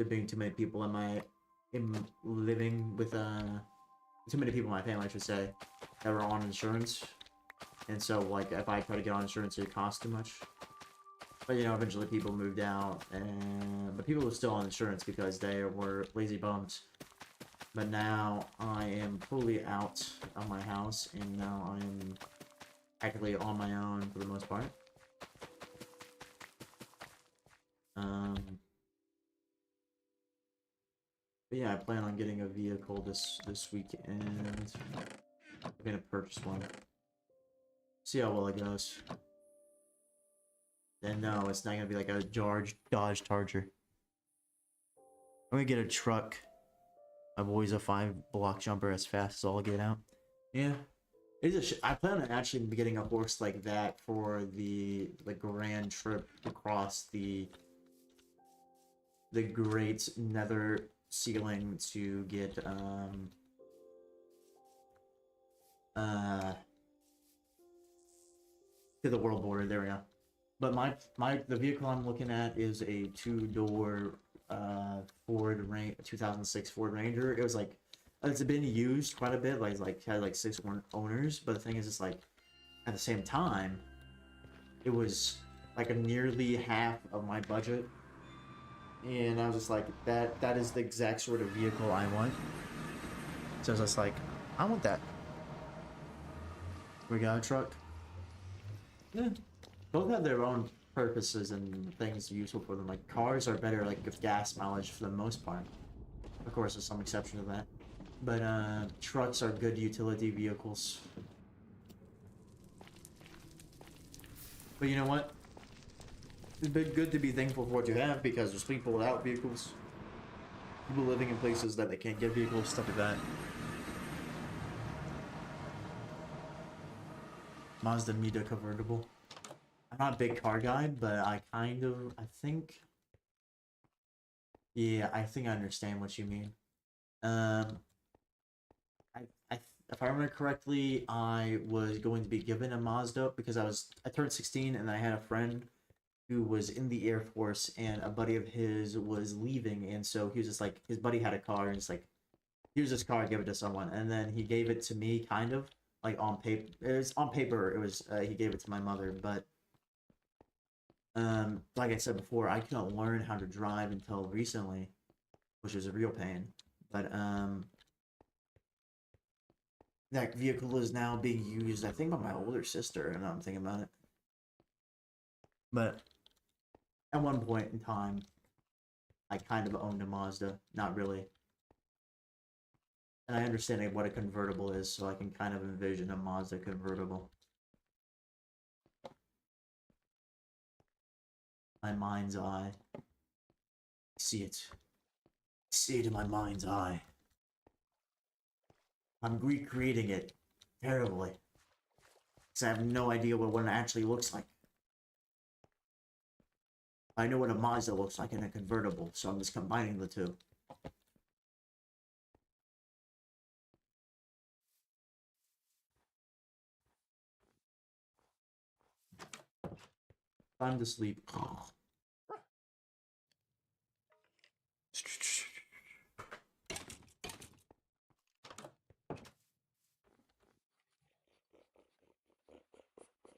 being too many people in living with too many people in my family, I should say, that were on insurance. And so, like, if I try to get on insurance, it costs too much. But, you know, eventually people moved out, but people were still on insurance because they were lazy bums. But now I am fully out of my house, and now I am practically on my own for the most part. But yeah, I plan on getting a vehicle this weekend. I'm gonna purchase one. See how well it goes. Then no, it's not gonna be like a Dodge Charger. I'm gonna get a truck. I'm always a 5-block jumper as fast as I'll get out. Yeah. I plan on actually getting a horse like that for the grand trip across the great nether ceiling to get to the world border. There we go. But the vehicle I'm looking at is a 2-door Ford 2006 Ford Ranger. It was like, it's been used quite a bit, had like 6 owners, but the thing is, it's like, at the same time, it was like a nearly half of my budget, and I was just like, that is the exact sort of vehicle I want. So I was just like, I want that. We got a truck. Yeah, both have their own purposes and things useful for them. Like, cars are better, like, with gas mileage for the most part. Of course, there's some exception to that. But, trucks are good utility vehicles. But you know what? It's been good to be thankful for what you have, because there's people without vehicles. People living in places that they can't get vehicles, stuff like that. Mazda Miata convertible. I'm not a big car guy, but I think... Yeah, I think I understand what you mean. If I remember correctly, I was going to be given a Mazda because I turned 16 and I had a friend who was in the Air Force, and a buddy of his was leaving, and so he was just like, his buddy had a car, and it's like, here's this car, give it to someone, and then he gave it to me, kind of, like, on paper. It was on paper, he gave it to my mother, but like I said before, I couldn't learn how to drive until recently, which was a real pain. But that vehicle is now being used, I think, by my older sister, and I'm thinking about it. But at one point in time, I kind of owned a Mazda. Not really. And I understand what a convertible is, so I can kind of envision a Mazda convertible. My mind's eye. I see it. I see it in my mind's eye. I'm recreating it terribly, because I have no idea what one actually looks like. I know what a Mazda looks like in a convertible, so I'm just combining the two. Time to sleep.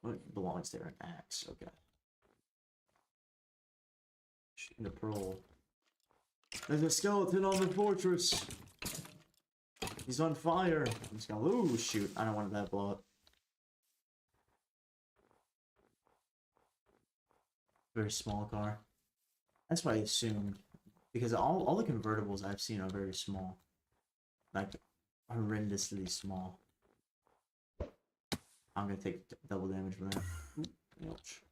What belongs there? An axe. Okay. Shooting the pearl. There's a skeleton on the fortress. He's on fire. I'm just gonna. Ooh, shoot! I don't want that to blow up. Very small car. That's what I assumed. Because all the convertibles I've seen are very small. Like, horrendously small. I'm gonna take double damage from that. Ouch.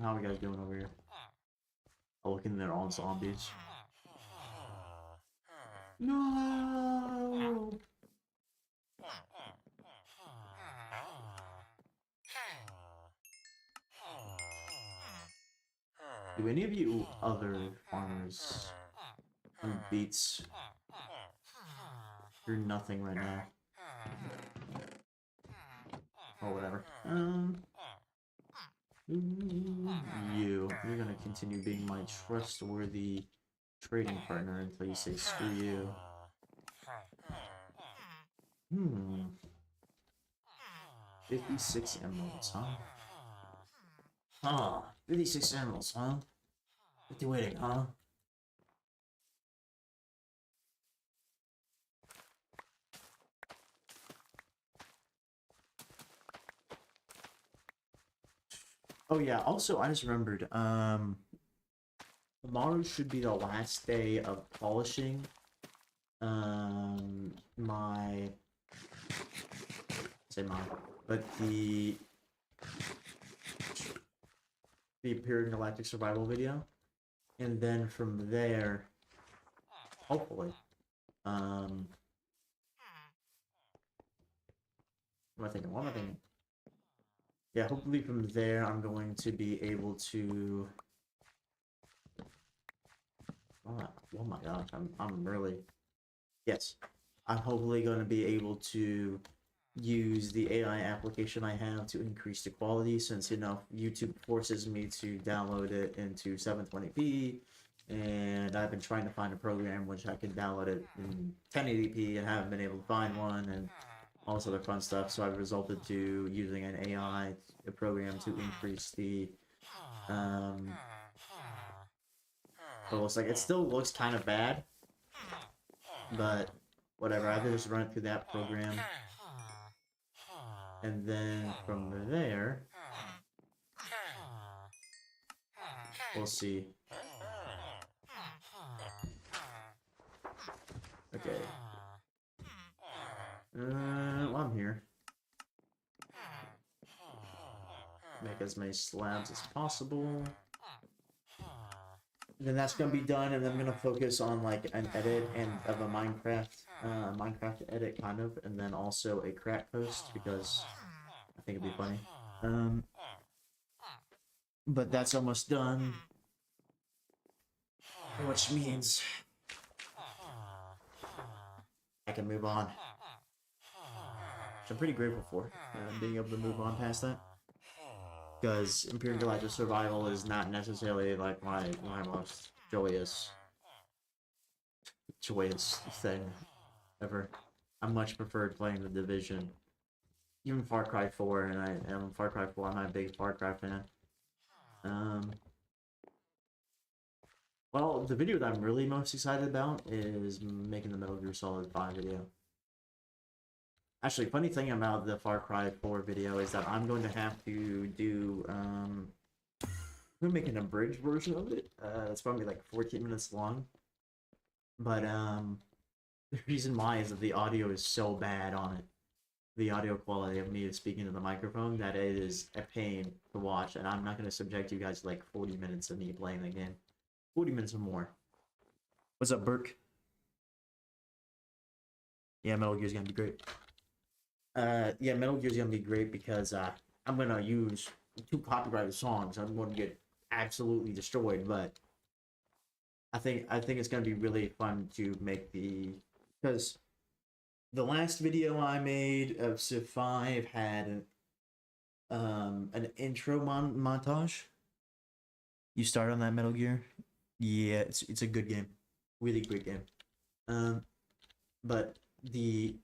How are you guys doing over here? Oh, looking, they're all zombies. No! Do any of you other farmers on beets? You're nothing right now. Or whatever. You're gonna continue being my trustworthy trading partner until you say screw you. 56 emeralds, huh? 56 emeralds, huh? What you waiting, huh? Oh yeah, also I just remembered, tomorrow should be the last day of polishing, but the Imperial Galactic Survival video, and then from there, hopefully, what am I thinking? What am I thinking? Yeah, hopefully from there I'm going to be able to. Oh my gosh, I'm really. Yes, I'm hopefully going to be able to use the AI application I have to increase the quality, since, you know, YouTube forces me to download it into 720p, and I've been trying to find a program which I can download it in 1080p and haven't been able to find one, and all this other fun stuff. So I've resulted to using an AI program to increase the it looks like. It still looks kind of bad, but whatever. I have to just run it through that program, and then from there, we'll see. Okay. Well, I'm here. Make as many slabs as possible. Then that's gonna be done, and then I'm gonna focus on like an edit and of a Minecraft edit kind of, and then also a crack post, because I think it'd be funny. But that's almost done, which means I can move on. Which I'm pretty grateful for, being able to move on past that. Because Imperial Galactic Survival is not necessarily like my most joyous thing ever. I much preferred playing The Division. Even Far Cry 4, and I am Far Cry 4, I'm not a big Far Cry fan. Well, the video that I'm really most excited about is making the Metal Gear Solid 5 video. Actually, funny thing about the Far Cry 4 video is that I'm going to have to do, we're making a abridged version of it. It's probably like 14 minutes long. But, the reason why is that the audio is so bad on it. The audio quality of me speaking to the microphone, that it is a pain to watch, and I'm not going to subject you guys to like 40 minutes of me playing the game. 40 minutes or more. What's up, Burke? Yeah, Metal Gear's gonna be great. Yeah, Metal Gear's gonna be great because I'm gonna use 2 copyrighted songs. I'm gonna get absolutely destroyed, but I think it's gonna be really fun to make because the last video I made of Civ 5 had an intro montage. You start on that Metal Gear. Yeah, it's a good game, really great game. But the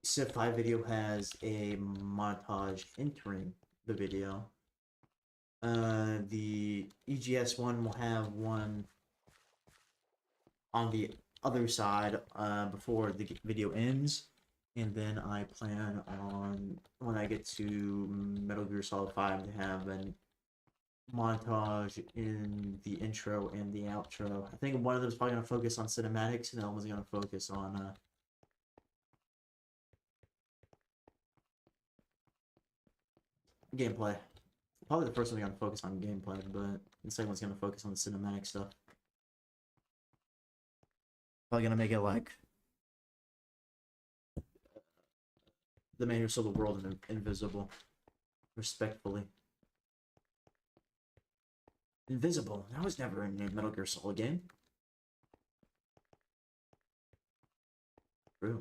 Civ 5 video has a montage entering the video. The EGS one will have one on the other side before the video ends, and then I plan on, when I get to Metal Gear Solid 5, to have an montage in the intro and the outro. I think one of them is probably going to focus on cinematics, and the other one's going to focus on gameplay. Probably the first one's going to focus on gameplay, but the second one's going to focus on the cinematic stuff. Probably going to make it like the man who saw the world invisible. Respectfully. Invisible? That was never in a Metal Gear Solid game. True.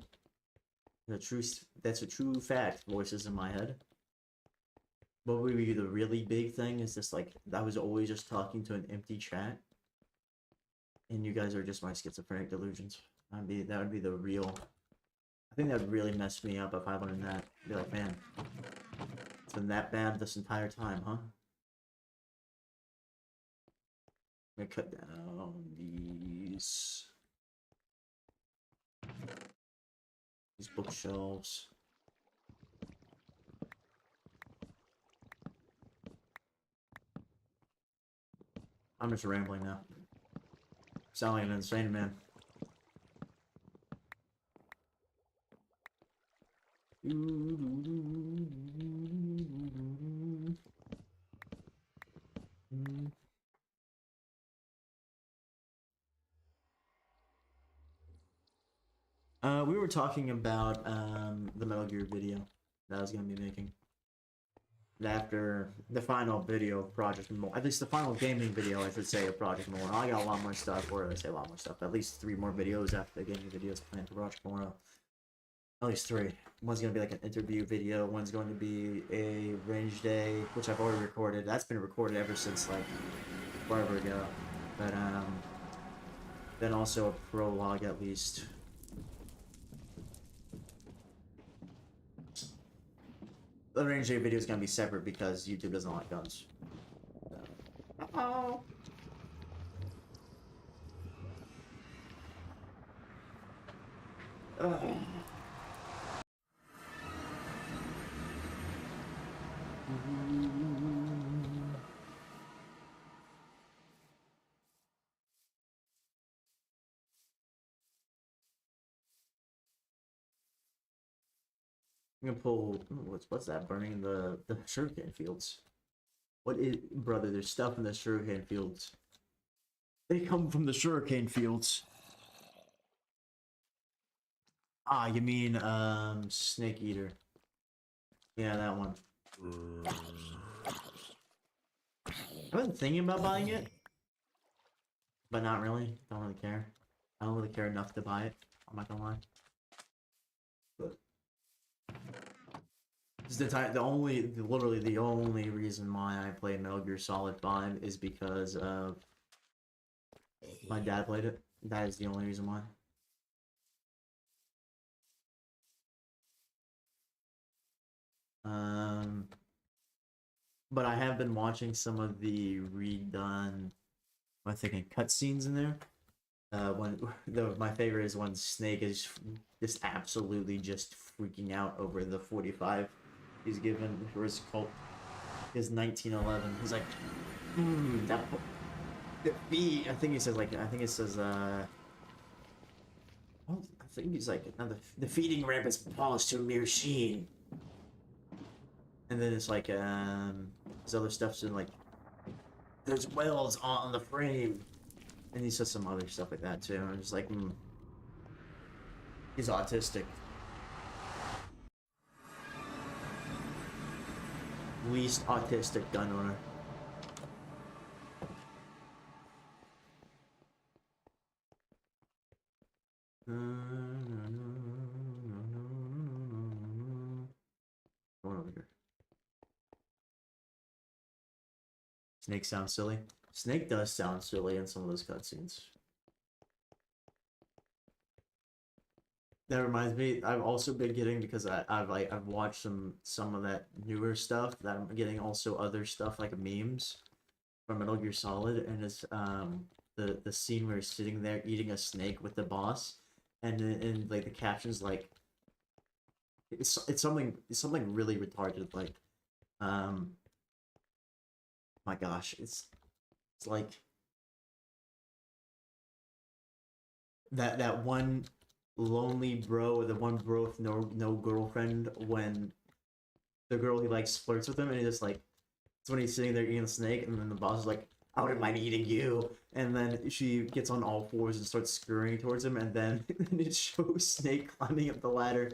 That's a true fact. Voices in my head. What would be the really big thing is just like, I was always just talking to an empty chat. And you guys are just my schizophrenic delusions. That would be the real... I think that would really mess me up if I learned that. Be like, man, it's been that bad this entire time, huh? I'm gonna cut down these bookshelves. I'm just rambling now. Sound like an insane man. We were talking about the Metal Gear video that I was gonna be making. After the final video of Project Memorial, at least the final gaming video, I should say, of Project Memorial. I got a lot more stuff, or I say a lot more stuff. At least 3 more videos after the gaming videos planned for Project Memorial. At least 3. One's gonna be like an interview video. One's going to be a range day, which I've already recorded. That's been recorded ever since like forever ago. But then also a prologue at least. The range day video is gonna be separate because YouTube doesn't like guns. So. Uh-oh. Ugh. I'm gonna pull. What's that burning in the sugarcane fields? What is, brother? There's stuff in the sugarcane fields. They come from the sugarcane fields. Ah, you mean Snake Eater? Yeah, that one. I've been thinking about buying it, but not really. Don't really care. I don't really care enough to buy it. I'm not gonna lie. But literally the only reason why I play Metal Gear Solid 5 is because of my dad played it. That is the only reason why. But I have been watching some of the redone, I'm thinking, cutscenes in there. My favorite is when Snake is just absolutely just freaking out over the 45 he's given for his cult, his 1911. He's like, that defeat. I think he says like, I think it says I think he's like, the feeding ramp is polished to a mere sheen. And then it's like, this other stuff's in like, There's wells on the frame. And he says some other stuff like that too. I'm just like, he's autistic. Least autistic gun owner. Going over here. Snake sounds silly. Snake does sound silly in some of those cutscenes. That reminds me, I've also been getting, because I've watched some of that newer stuff, that I'm getting also other stuff like memes from Metal Gear Solid, and it's the scene where he's sitting there eating a snake with the boss, and like the captions like it's something really retarded, like my gosh, it's like that one lonely bro, the one bro with no girlfriend, when the girl he likes flirts with him, and he just like, it's when he's sitting there eating the snake, and then the boss is like, I wouldn't mind eating you, and then she gets on all fours and starts scurrying towards him, and then it shows Snake climbing up the ladder,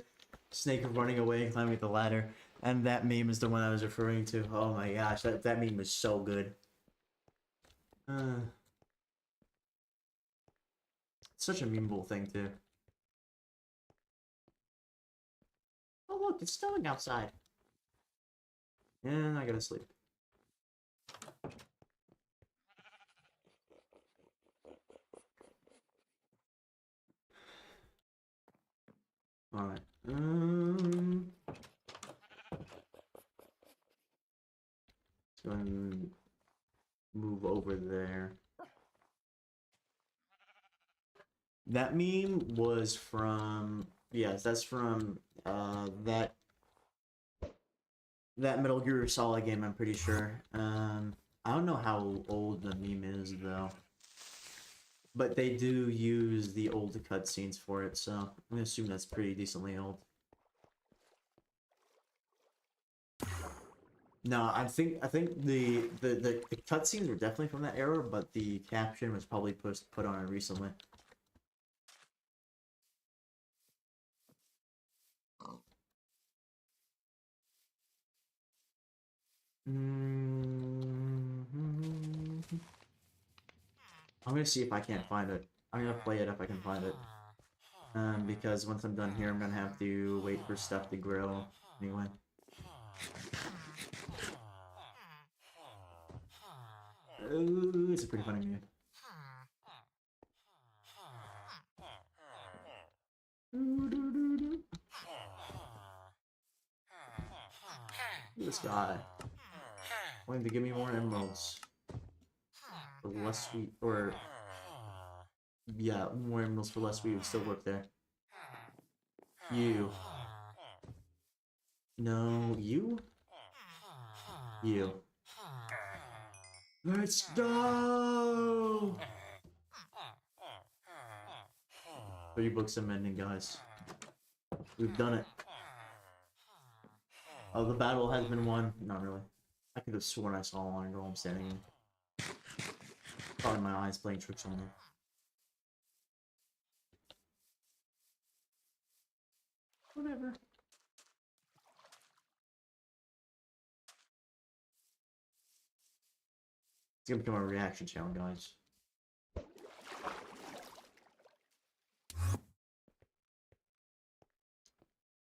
Snake running away and climbing up the ladder, and that meme is the one I was referring to. Oh my gosh, that meme is so good. Such a memeable thing too. Oh look, it's snowing outside. And I gotta sleep. Alright. Let's go ahead and move over there. That meme was from, yes, that's from that Metal Gear Solid game, I'm pretty sure. I don't know how old the meme is though, but they do use the old cutscenes for it, so I'm gonna assume that's pretty decently old. No, I think the cutscenes were definitely from that era, but the caption was probably put on it recently. I'm gonna see if I can't find it. I'm gonna play it if I can find it. Because once I'm done here, I'm gonna have to wait for stuff to grow anyway. Ooh, it's a pretty funny meme. This guy wanting to give me more emeralds. For less sweet, or yeah, more emeralds for less sweet would still work there. You. No, you? You. Let's go! 30 books of mending, guys. We've done it. Oh, the battle has been won. Not really. I could have sworn I saw one go. I'm standing in. Probably my eyes playing tricks on me. Whatever. It's gonna become a reaction channel, guys.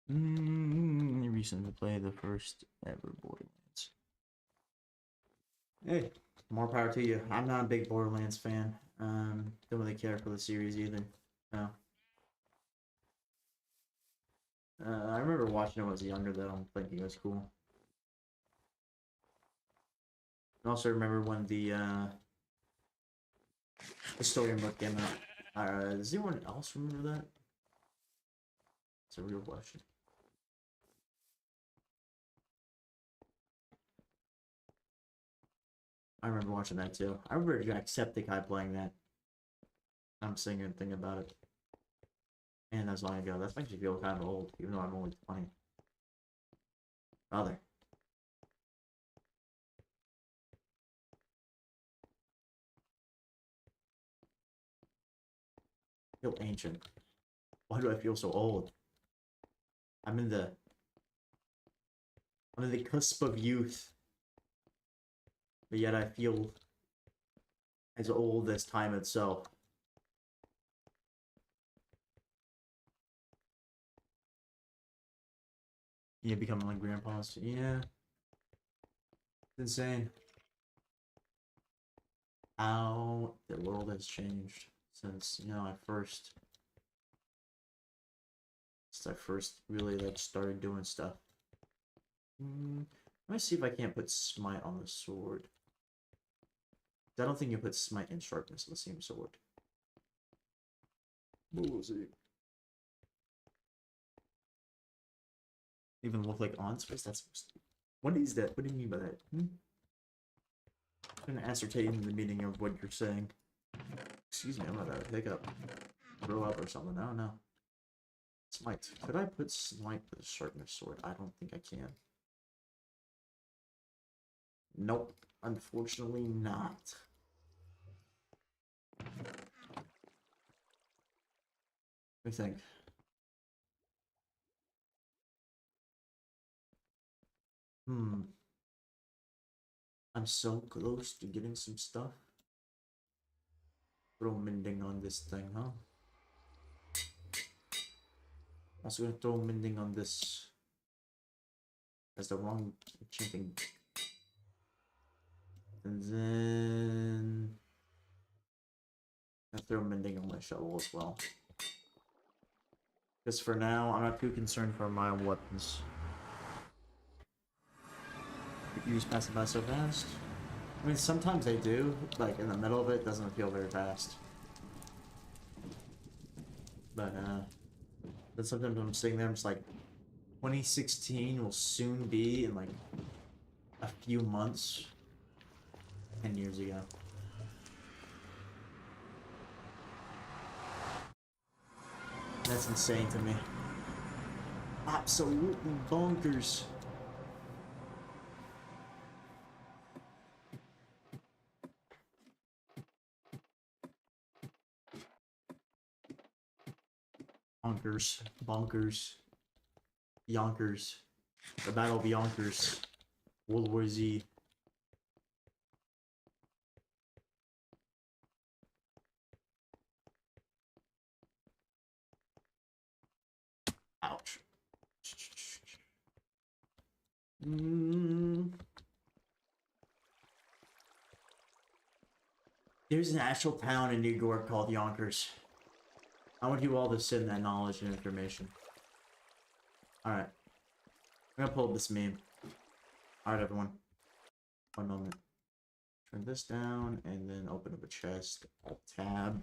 Recently played the first ever Borderlands. Hey, more power to you. I'm not a big Borderlands fan. Don't really care for the series either. No. I remember watching it when I was younger, though. I'm thinking it was cool. I also remember when the storybook came out. Does anyone else remember that? It's a real question. I remember watching that too. I remember Jacksepticeye playing that. I'm singing and thinking about it. And that's long ago. That makes me feel kind of old, even though I'm only 20. Rather. feel ancient. Why do I feel so old? I'm in the... I'm on the cusp of youth. But yet I feel as old as time itself. Yeah, becoming like grandpas. Yeah. It's insane. How the world has changed since, you know, I first really like started doing stuff. Let me see if I can't put smite on the sword. I don't think you put smite and sharpness on the same sword. Bullseye. Even look like on space? That's what is that? What do you mean by that? I'm gonna ascertain the meaning of what you're saying. Excuse me, I'm about to pick up, throw up or something. I don't know. Smite. Could I put smite with a sharpness sword? I don't think I can. Nope. Unfortunately not. Let me think. I'm so close to getting some stuff. Throw mending on this thing, huh? Also gonna throw mending on this. That's the wrong enchanting. And then I throw mending on my shovel as well. Because for now, I'm not too concerned for my weapons. Use passing by so fast. I mean, sometimes they do. Like in the middle of it, doesn't feel very fast. But then sometimes I'm sitting there, I'm just like, 2016 will soon be in like a few months. 10 years ago. That's insane to me. Absolutely bonkers. Bonkers. Bonkers. Yonkers. The Battle of Yonkers. World War Z. Ouch. There's an actual town in New York called Yonkers. I want you all to sit in that knowledge and information. Alright. I'm gonna pull up this meme. Alright, everyone. One moment. Turn this down and then open up a chest. Alt tab.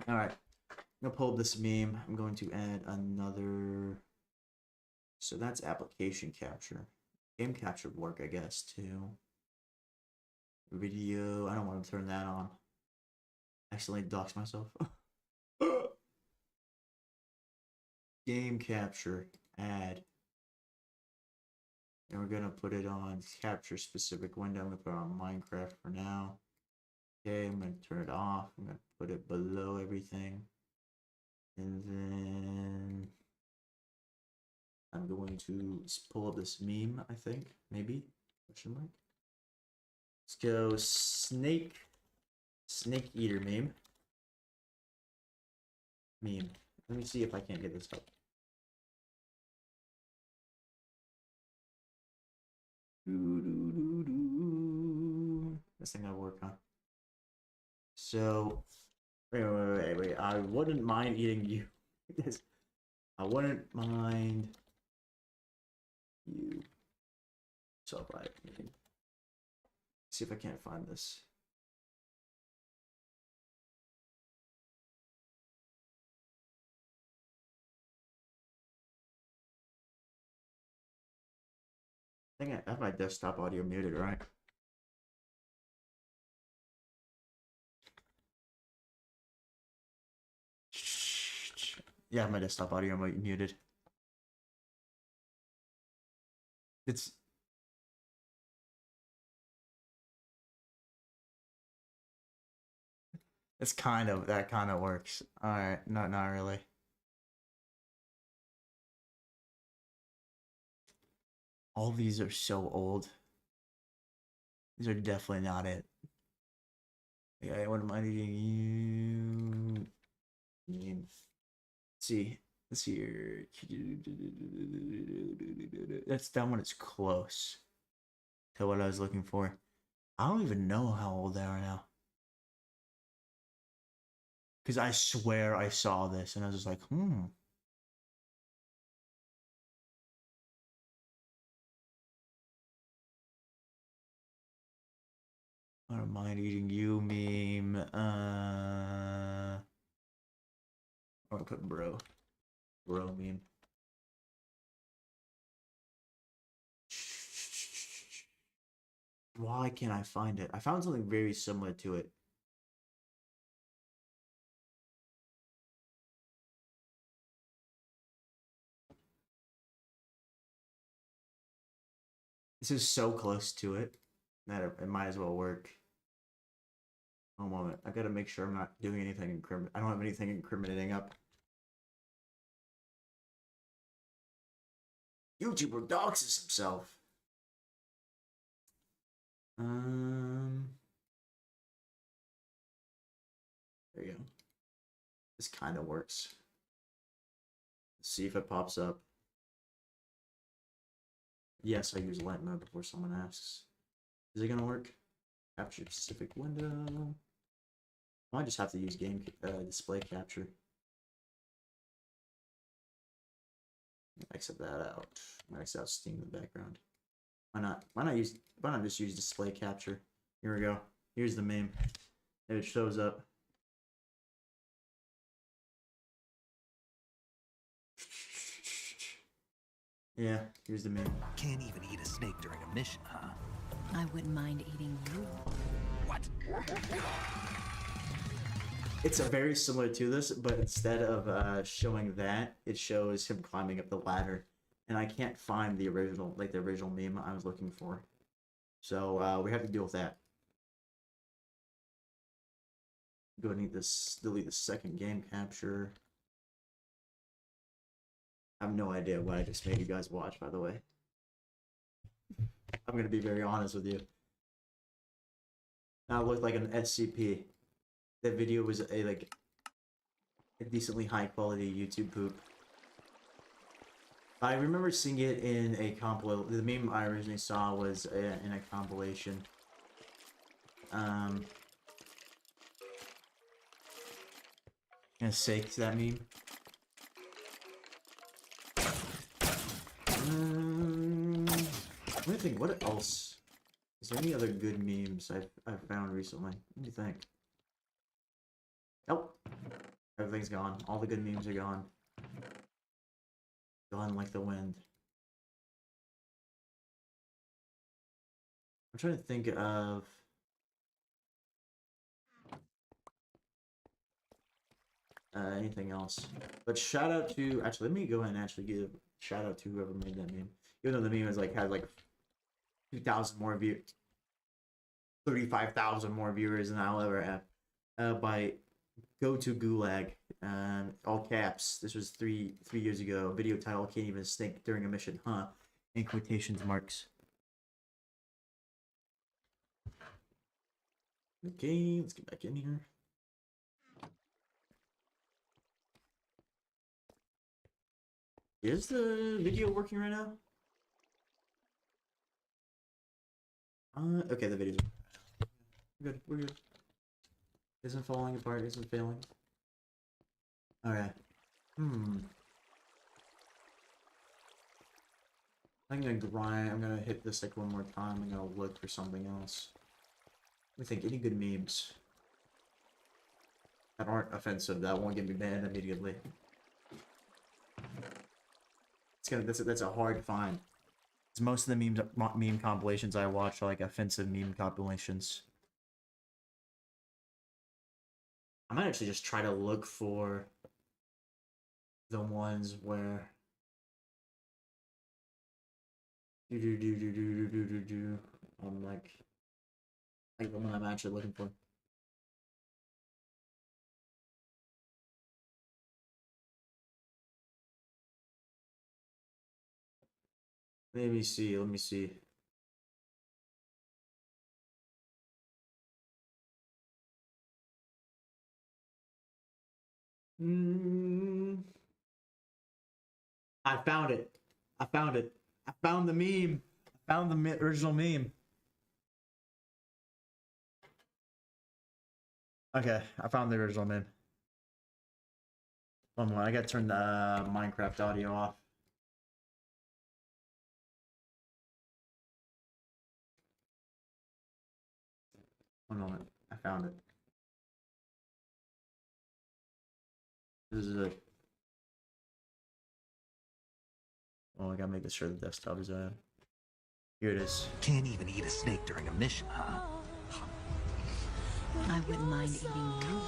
Alright. I'm gonna pull up this meme. I'm going to add another. So that's application capture. Game capture would work, I guess, too. Video. I don't want to turn that on. Accidentally dox myself. Game capture. Add. And we're gonna put it on capture specific window. I'm gonna put it on Minecraft for now. Okay, I'm gonna turn it off. I'm gonna put it below everything. And then I'm going to pull up this meme, I think. Maybe. Question mark. Let's go snake eater meme. Meme. Let me see if I can't get this up. This thing I work on. So, wait. I wouldn't mind eating you. I wouldn't mind you. So, right. See if I can't find this. I think I have my desktop audio muted, right? Yeah, my desktop audio muted. It's It's that kind of works. All right, not really. All these are so old. These are definitely not it. Yeah, what am I eating? You. Let's see. Let's see here. That's that one. It's close to what I was looking for. I don't even know how old they are now. Because I swear I saw this and I was just like, I don't mind eating you meme. I'm gonna put bro. Bro meme. Why can't I find it? I found something very similar to it. This is so close to it that it might as well work. One moment. I gotta make sure I'm not doing anything I don't have anything incriminating up. YouTuber doxes himself. There you go. This kind of works. Let's see if it pops up. Yes, I use light mode before someone asks. Is it gonna work? Capture specific window. I might just have to use game display capture. Exit that out. Max out Steam in the background. Why not? Why not just use display capture? Here we go. Here's the meme. There it shows up. Yeah, here's the meme. Can't even eat a snake during a mission, huh? I wouldn't mind eating you. What? It's a very similar to this, but instead of showing that, it shows him climbing up the ladder, and I can't find the original meme I was looking for. So we have to deal with that. Go and delete the second game capture. I have no idea what I just made you guys watch, by the way. I'm gonna be very honest with you. Now it looked like an SCP. That video was a decently high quality YouTube poop. I remember seeing it in a compilation. The meme I originally saw was in a compilation. Gonna sake that meme. Let me think. What else? Is there any other good memes I've found recently? What do you think? Nope. Everything's gone. All the good memes are gone. Gone like the wind. I'm trying to think of... anything else. But shout out to... Actually, let me go ahead and actually give shout out to whoever made that meme. Even though the meme was had 2,000 more views. 35,000 more viewers than I'll ever have. By Go to Gulag, all caps. This was three years ago. Video title can't even stink during a mission, huh? In quotations marks. Okay, let's get back in here. Is the video working right now? Okay, the video's good. We're good. Isn't falling apart, isn't failing. Alright. I'm gonna grind. I'm gonna hit this one more time. I'm gonna look for something else. Let me think. Any good memes that aren't offensive that won't get me banned immediately. That's a hard find. Because most of the meme compilations I watch are offensive meme compilations. I might actually just try to look for the ones where I'm like the one I'm actually looking for. Let me see. Let me see. Mm, I found it. I found it. I found the meme. I found the original meme. Okay, I found the original meme. One more. I gotta turn the Minecraft audio off. One moment. I found it. This is it. Oh, I gotta make sure the desktop is on. Here it is. Can't even eat a snake during a mission, huh? I wouldn't mind eating you.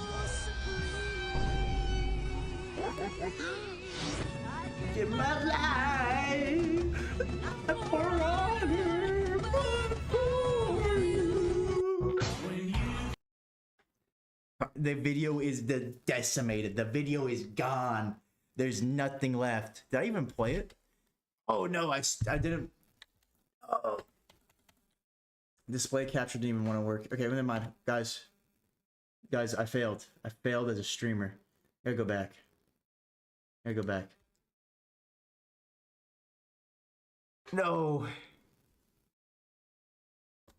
Give my life a foreigner for you. The video is decimated. The video is gone. There's nothing left. Did I even play it? Oh no, I didn't. Oh. Display capture didn't even want to work. Okay, never mind, guys. Guys, I failed. I failed as a streamer. Gotta go back. Gotta go back. No.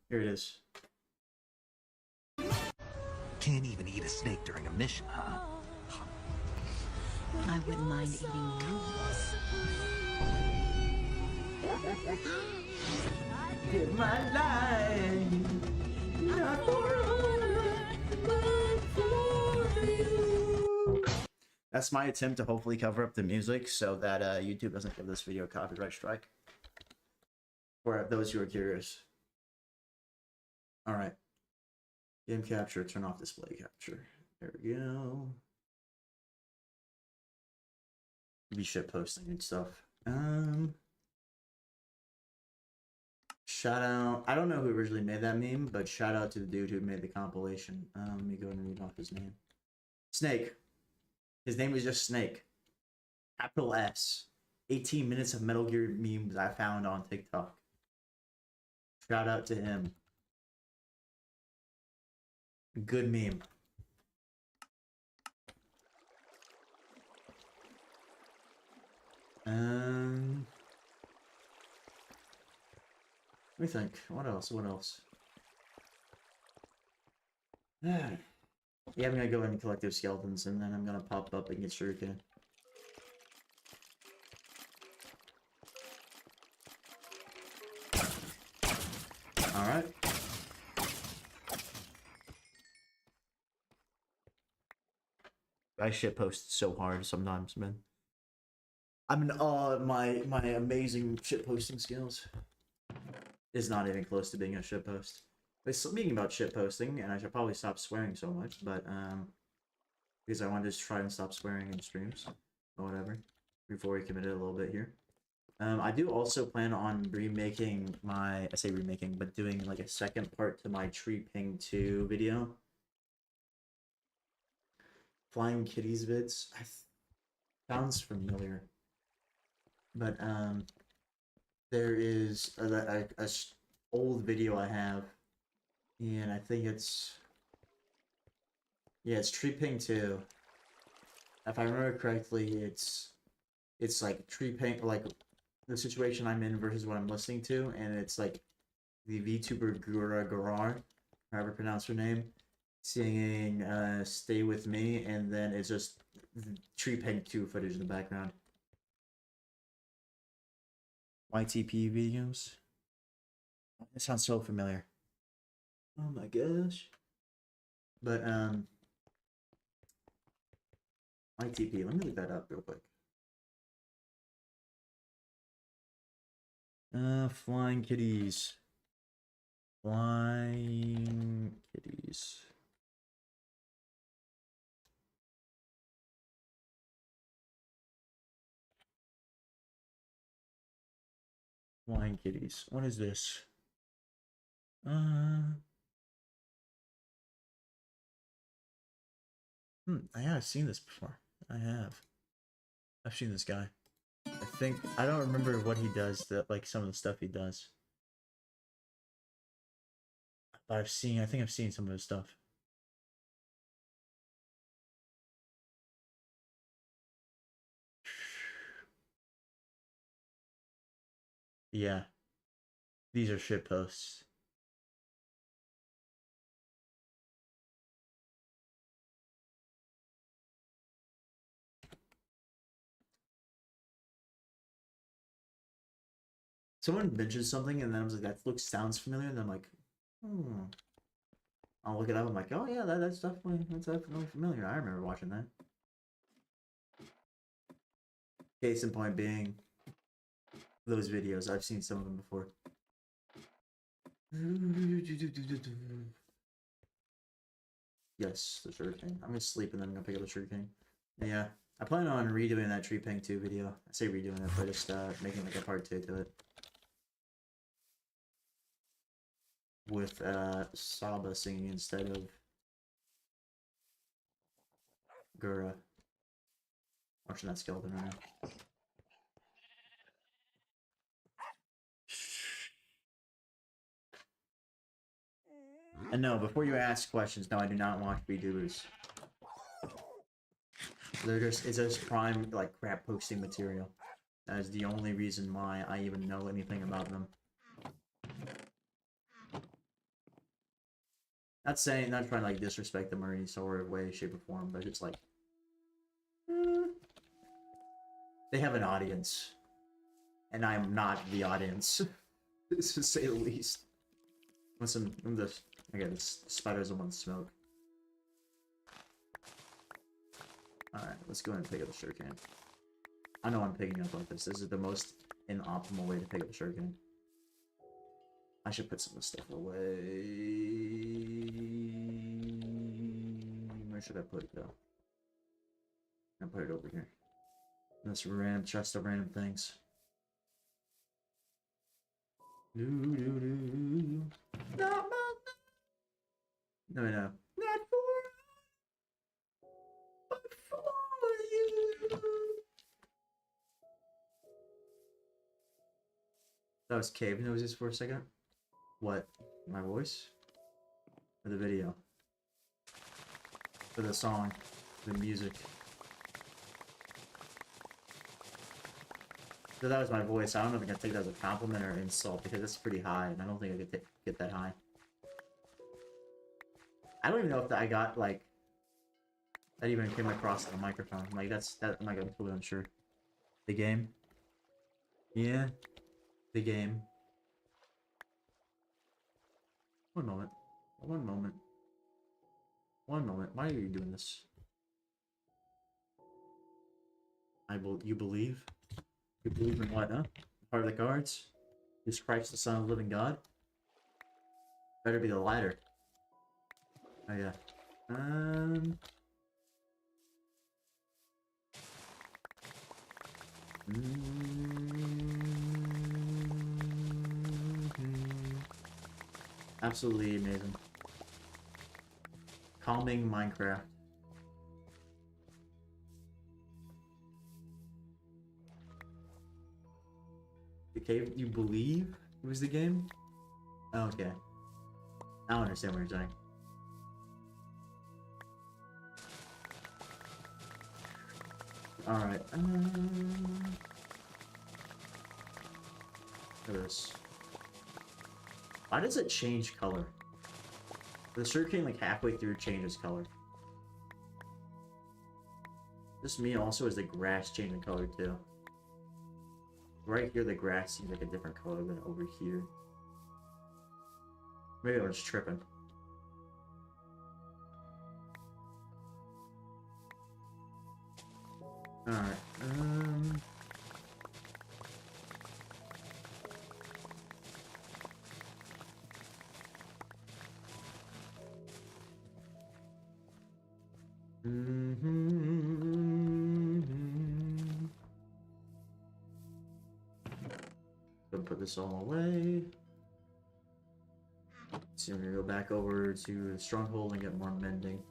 Here it is. Can't even eat a snake during a mission, huh? I wouldn't mind eating you. Give my life, not for honor, but for you. That's my attempt to hopefully cover up the music so that YouTube doesn't give this video a copyright strike. For those who are curious. All right. Game capture, turn off display capture. There we go. Be shit posting and stuff. Shout out. I don't know who originally made that meme, but shout out to the dude who made the compilation. Let me go and read off his name. Snake. His name is just Snake. Capital S. 18 minutes of Metal Gear memes I found on TikTok. Shout out to him. Good meme. Let me think. What else? What else? Yeah, I'm gonna go ahead and collect those skeletons, and then I'm gonna pop up and get shuriken. Alright. I shitpost so hard sometimes, man. I'm in awe of my amazing shitposting skills. It's not even close to being a shitpost. But speaking about shitposting, and I should probably stop swearing so much, but because I wanted to try and stop swearing in streams or whatever before we committed a little bit here. I do also plan on remaking my, I say remaking, but doing like a second part to my Tree Ping 2 video. Flying Kitties vids. Sounds familiar. But there is a old video I have, and I think it's, yeah, it's Tree Ping 2. If I remember correctly, it's like Tree Ping, like the situation I'm in versus what I'm listening to, and it's like the VTuber Gura Garar, however pronounce her name, singing Stay With Me, and then it's just Tree Ping 2 footage in the background. YTP videos. That sounds so familiar. Oh my gosh. But YTP, let me look that up real quick. Flying kitties. Flying kitties. Flying kitties. What is this? I have seen this before. I have. I've seen this guy. I don't remember what he does, that like some of the stuff he does. But I think I've seen some of his stuff. Yeah, these are shit posts. Someone mentions something and then I was like, that sounds familiar, and I'm like, hmm. I'll look it up. I'm like, oh yeah, that's definitely familiar. I remember watching that. Case in point being those videos. I've seen some of them before. Yes, the sugar cane. I'm gonna sleep and then I'm gonna pick up the sugar cane. Yeah, I plan on redoing that Tree Ping 2 video. I say redoing it, but just making like a part 2 to it. With Saba singing instead of Gura. Watching that skeleton right now. And no, before you ask questions, no, I do not watch VTubers. It's just prime like crap posting material. That is the only reason why I even know anything about them. Not trying to like disrespect them or any sort of way, shape, or form, but it's like they have an audience, and I am not the audience, to say the least. Okay, this spider doesn't want to smoke. Alright, let's go ahead and pick up the sugarcane. I know I'm picking up like this. This is the most inoptimal way to pick up the sugarcane. I should put some of this stuff away. Where should I put it though? I'll put it over here. This random chest of random things. No, no. Not for you. That was cave noises for a second. What? My voice? For the video? For the song? The music? So that was my voice. I don't know if I can take that as a compliment or insult because it's pretty high, and I don't think I could get that high. I don't even know if I got like that even came across the microphone. Like I'm not completely unsure. The game? Yeah, the game. One moment. One moment. One moment. Why are you doing this? You believe? You believe in what, huh? Part of the cards? Jesus Christ, the Son of the Living God? Better be the lighter. Oh yeah. Absolutely amazing. Calming Minecraft. The cave, you believe it was the game? Oh, okay. I don't understand what you're saying. Alright. Look at this. Why does it change color? The sugarcane like halfway through changes color. This me also is the grass changing color too. Right here the grass seems like a different color than over here. Maybe I was tripping. Alright, Gonna put this all away. So we're gonna go back over to the stronghold and get more mending.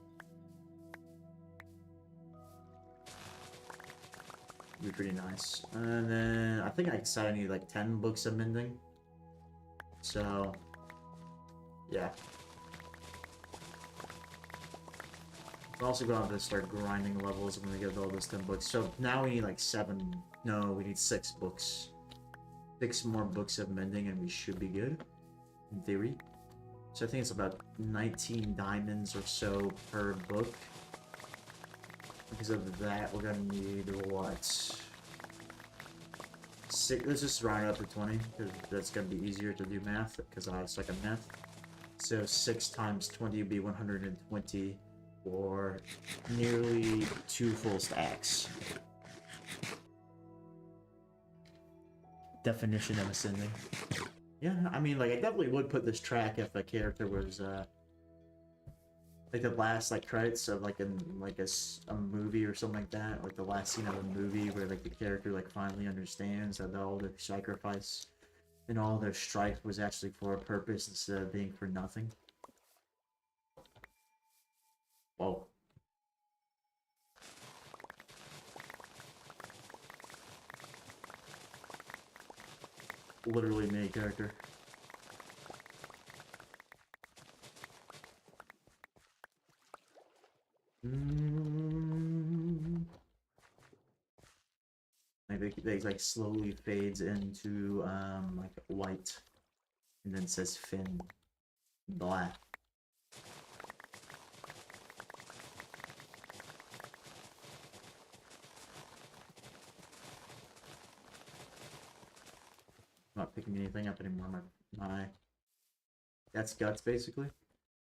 Would be pretty nice. And then I think I said I need like 10 books of mending. So, yeah. We're also going to start grinding levels when we get all those 10 books. So now we need like 7. No, we need 6 books. 6 more books of mending and we should be good. In theory. So I think it's about 19 diamonds or so per book. Because of that, we're gonna need what? 6, let's just round it up to 20, because that's gonna be easier to do math, because I suck at math. So 6 times 20 would be 120, or nearly 2 full stacks. Definition of ascending. Yeah, I mean, like, I definitely would put this track if a character was, like the last, like, credits of, like, in, like, a movie or something like that. Like, the last scene of a movie where, like, the character, like, finally understands that all their sacrifice and all their strife was actually for a purpose instead of being for nothing. Whoa. Literally main character. Like they like slowly fades into like white, and then says Finn black. Not picking anything up anymore. My that's Guts basically.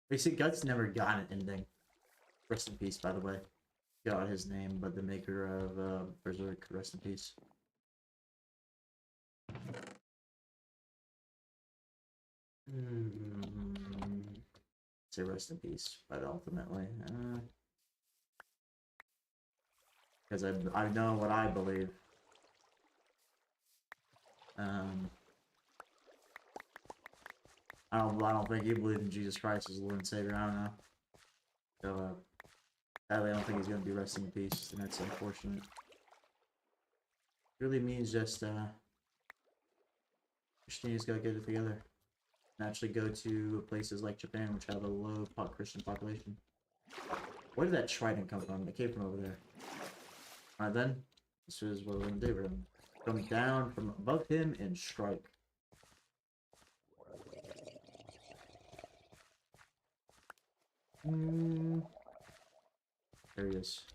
Basically, Guts never got an ending. Rest in peace, by the way. Got his name, but the maker of Berserk, rest in peace. Say rest in peace, but ultimately, because I know what I believe. I don't think you believe in Jesus Christ as Lord and Savior. I don't know. So sadly, I don't think he's gonna be resting in peace, and that's unfortunate. It really means just Christianity's gotta get it together and actually go to places like Japan, which have a low Christian population. Where did that trident come from? It came from over there. Alright then, this is what we're gonna do. We're gonna come down from above him and strike. There he is.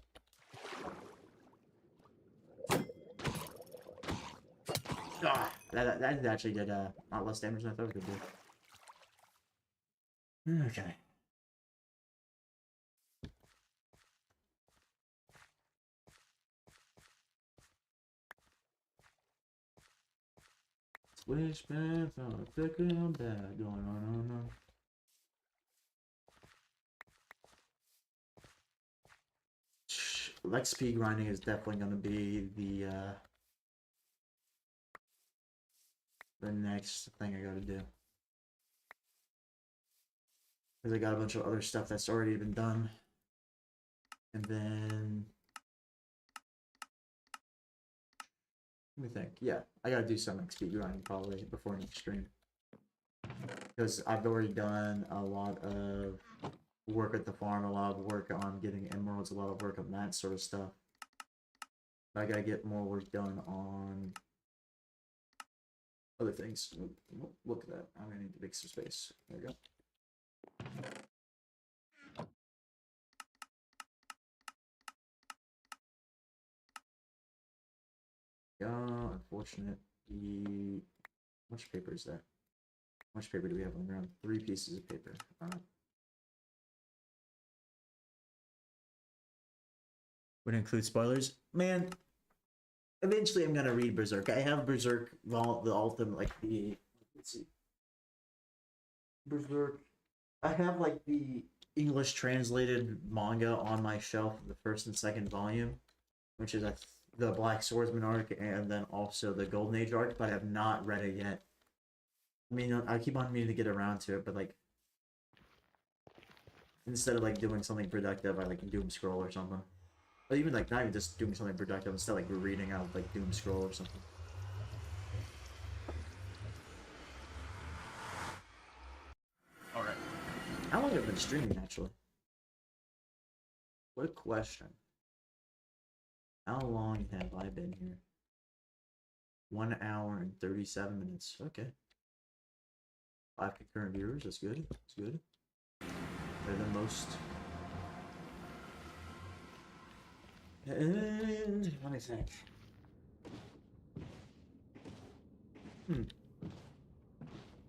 Ah, that actually did a lot less damage than I thought it could do. Okay. Switchman from a thick and bad going on. Like speed grinding is definitely going to be the next thing I got to do, because I got a bunch of other stuff that's already been done, and then let me think. Yeah, I got to do some like speed grinding probably before next stream, because I've already done a lot of work at the farm, a lot of work on getting emeralds, a lot of work on that sort of stuff. I gotta get more work done on other things. Look at that. I'm gonna need to make some space. There we go. Yeah, unfortunate. How much paper is that? How much paper do we have on the ground? 3 pieces of paper. Would include spoilers? Man, eventually I'm gonna read Berserk. I have Berserk, the ultimate, like the, let's see. Berserk. I have like the English translated manga on my shelf, the first and second volume, which is the Black Swordsman arc and then also the Golden Age arc, but I have not read it yet. I mean, I keep on meaning to get around to it, but like, instead of like doing something productive, I like doom scroll or something. But even like not even just doing something productive, instead like reading out like Doom Scroll or something. Alright. How long have I been streaming actually? What a question. How long have I been here? 1 hour and 37 minutes. Okay. 5 concurrent viewers, that's good. That's good. Better than most. Let me think.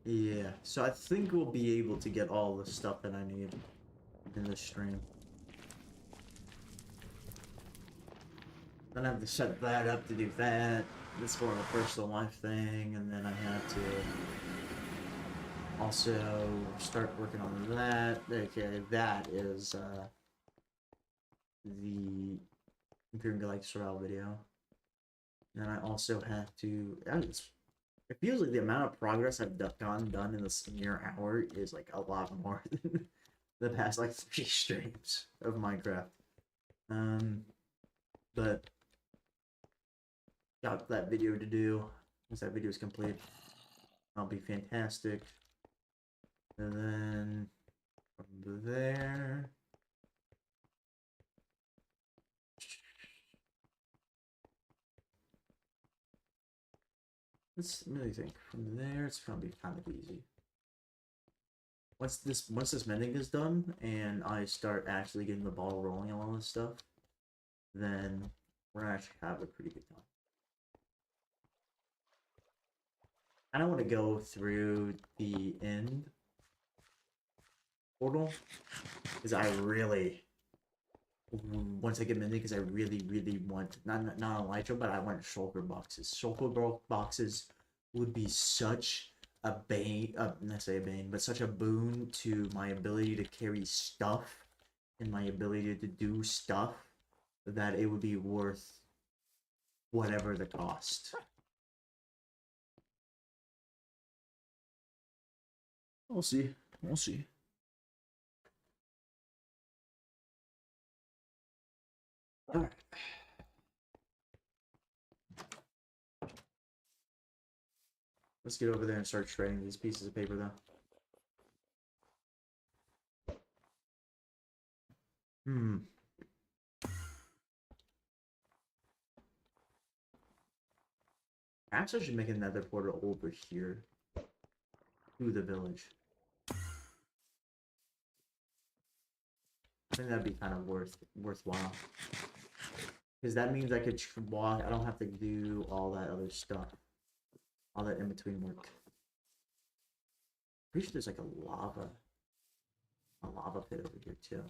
Yeah, so I think we'll be able to get all the stuff that I need in this stream. Then I have to set that up to do that. This for a personal life thing, and then I have to also start working on that. Okay, that is the Imperial Galactic Survival video. Then I also have to. It feels like the amount of progress I've done in this mere hour is like a lot more than the past like 3 streams of Minecraft. But got that video to do. Once that video is complete, I'll be fantastic. And then from there, let's really think. From there, it's gonna be kind of easy. Once this mending is done, and I start actually getting the ball rolling on all this stuff, then we're gonna actually have a pretty good time. I don't want to go through the end portal because I really, once I get mending, because I really want not elytra, but I want shulker boxes. Shulker boxes would be such a bane, not say a bane, but such a boon to my ability to carry stuff and my ability to do stuff that it would be worth whatever the cost. We'll see. We'll see. All right. Let's get over there and start shredding these pieces of paper, though. Perhaps I should make another portal over here to the village. I think that'd be kind of worthwhile. Because that means I could walk. I don't have to do all that other stuff. All that in-between work. Pretty sure there's like a lava pit over here too.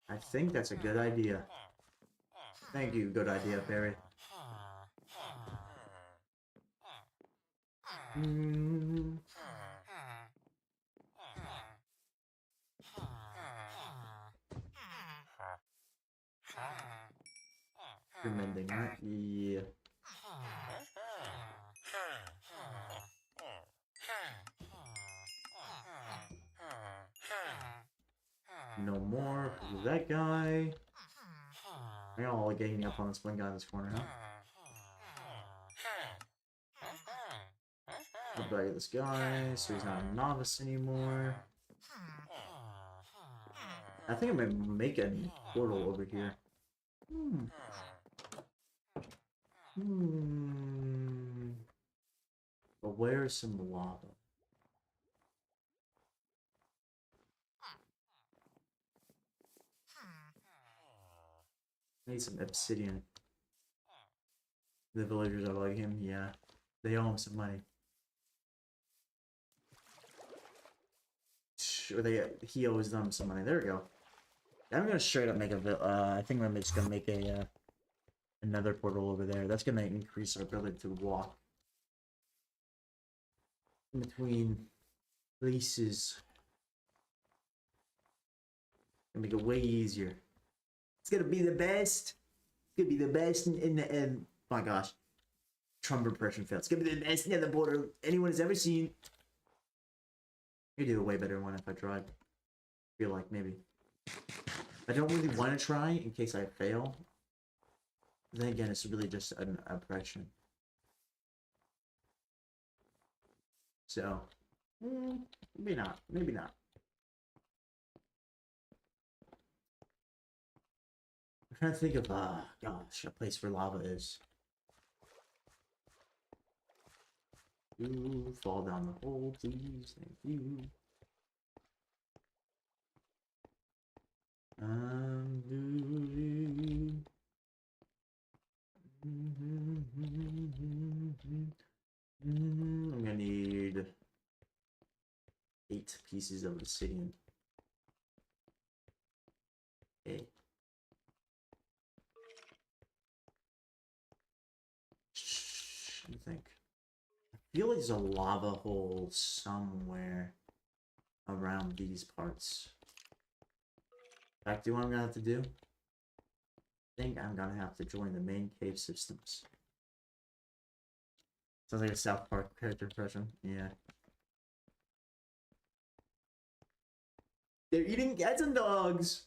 I think that's a good idea. Thank you, good idea, Barry. You're mending, right? Yeah. No more. Who's that guy? I got all ganging up on this one guy in this corner, huh? Look back at this guy, so he's not a novice anymore. I think I'm gonna make a portal over here. But where's some lava? I need some obsidian. The villagers are like him, yeah. They owe him some money. Or he owes them some money. There we go. I'm gonna straight up make I think I'm just gonna make a another portal over there. That's gonna increase our ability to walk in between places. Gonna make it way easier. It's gonna be the best. It's gonna be the best in the end. Oh my gosh, Trump impression failed. It's gonna be the best nether portal anyone has ever seen. You do a way better one if I tried. Feel like maybe. I don't really want to try in case I fail. Then again, it's really just an impression. So, maybe not. Maybe not. I'm trying to think of, gosh, a place where lava is. Ooh, fall down the hole, please. Thank you. I'm gonna need 8 pieces of obsidian. Okay. What do you think? I feel like there's a lava hole somewhere around these parts. In fact, do you know what I'm gonna have to do? I think I'm gonna have to join the main cave systems. Sounds like a South Park character impression. Yeah. They're eating cats and dogs.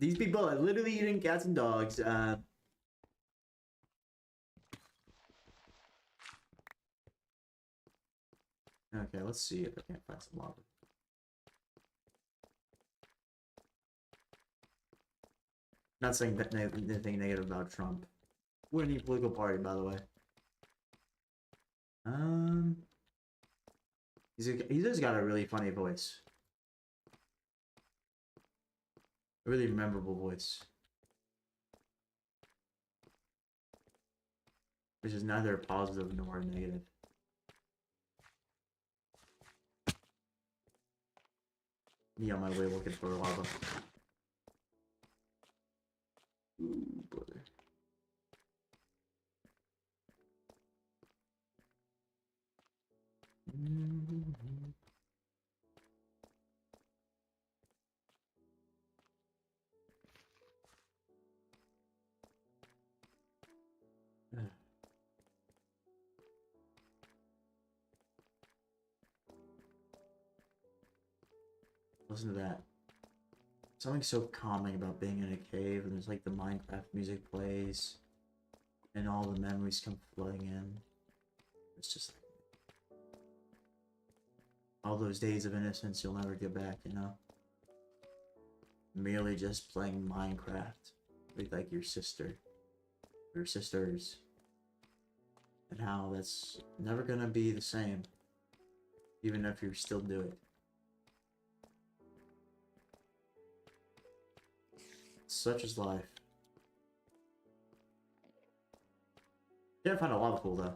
These people are literally eating cats and dogs. Okay, let's see if I can't find some lava. Not saying that anything negative about Trump. We're any political party, by the way. He's just got a really funny voice. A really memorable voice. Which is neither positive nor negative. Me on my way looking for lava. Ooh, brother. Listen to that. Something so calming about being in a cave, and there's like the Minecraft music plays, and all the memories come flooding in. It's just like all those days of innocence you'll never get back, you know? Merely just playing Minecraft with like your sister, or sisters, and how that's never gonna be the same, even if you still do it. Such is life. Can't find a lava pool though.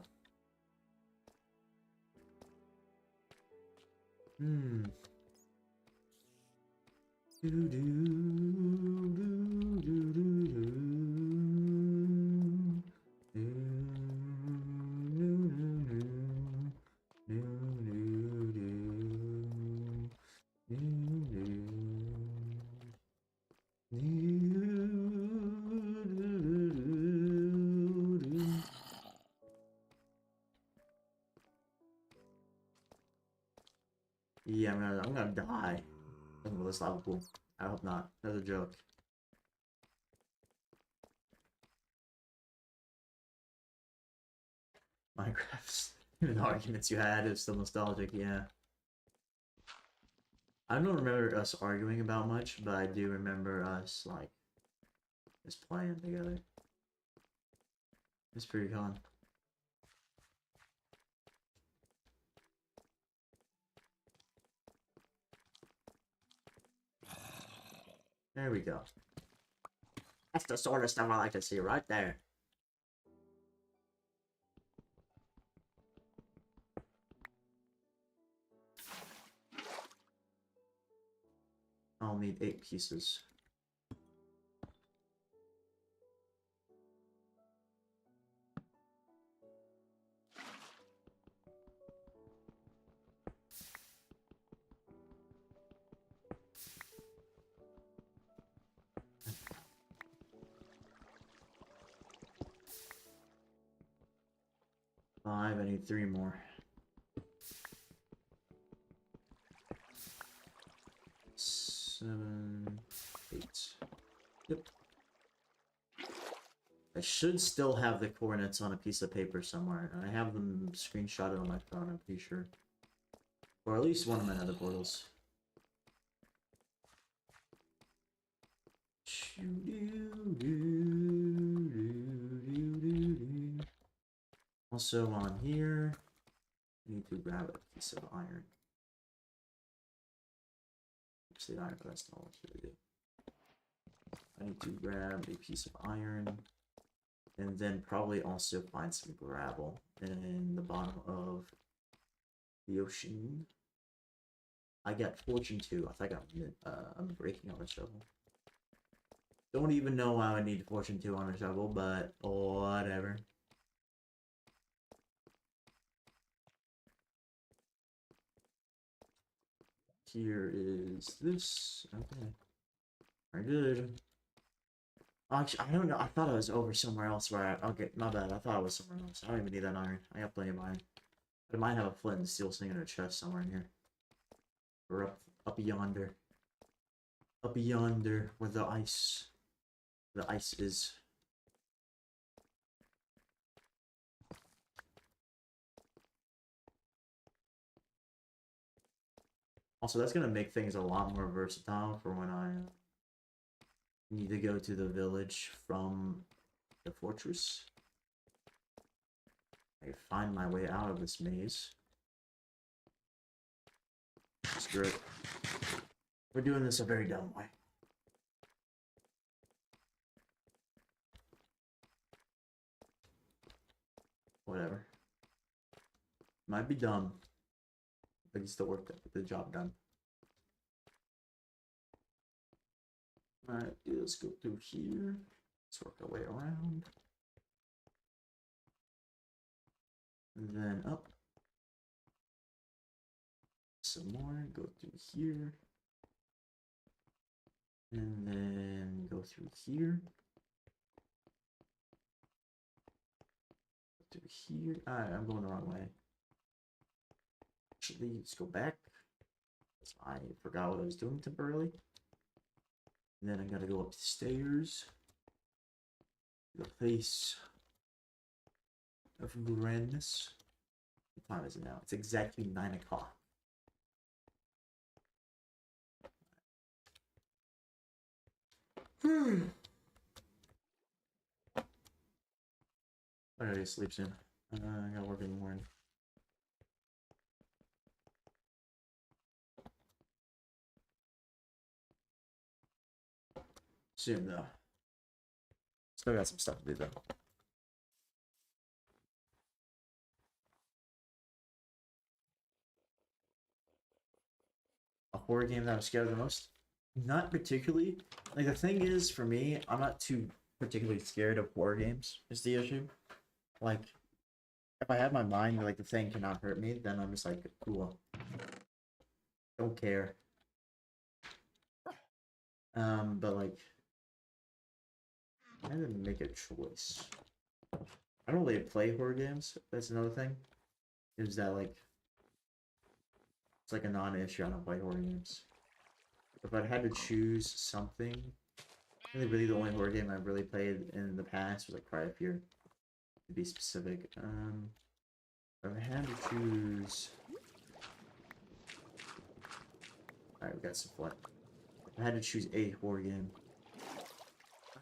Yeah, I'm gonna die. Looking for this lava pool. I hope not. That's a joke. Minecraft's even the arguments you had is still nostalgic, yeah. I don't remember us arguing about much, but I do remember us like just playing together. It's pretty fun. There we go. That's the sort of stuff I like to see right there. I'll need 8 pieces. I need 3 more. 7, 8. should still have the coordinates on a piece of paper somewhere. I have them screenshotted on my phone, I'm pretty sure. Or at least one of my other portals. Also on here, I need to grab a piece of iron. It's the iron, but that's not what I do. I need to grab a piece of iron, and then probably also find some gravel in the bottom of the ocean. I got fortune 2. I think I'm breaking on a shovel. Don't even know why I need fortune 2 on a shovel, but whatever. Here is this. Okay. Very good. Actually, I don't know. I thought I was over somewhere else where I'll get. My bad. I thought I was somewhere else. I don't even need that iron. I got plenty of iron. But I might have a flint and steel thing in a chest somewhere in here. Or up yonder. Up yonder where the ice is. Also, that's gonna make things a lot more versatile for when I need to go to the village from the fortress. I can find my way out of this maze. Screw it. We're doing this a very dumb way. Whatever. Might be dumb. But it still worked out. Get the job done. Alright, let's go through here. Let's work our way around. And then up. Some more. Go through here. And then go through here. Go through here. Alright, I'm going the wrong way. Actually, let's go back. I forgot what I was doing temporarily. And then I gotta go up the stairs. The place of grandness. What time is it now? It's exactly 9 o'clock. I gotta sleep soon. I gotta work in the morning. Soon though. Still got some stuff to do though. A horror game that I'm scared of the most? Not particularly. Like the thing is, for me, I'm not too particularly scared of horror games. Is the issue? Like, if I have my mind like the thing cannot hurt me, then I'm just like, cool. Don't care. But like, I had to make a choice. I don't really play horror games. That's another thing. Is that like, it's like a non-issue. I don't play horror games. If I had to choose something, really the only horror game I've really played in the past was like Cry of Fear, to be specific. If I had to choose, alright, we got some fun. If I had to choose a horror game,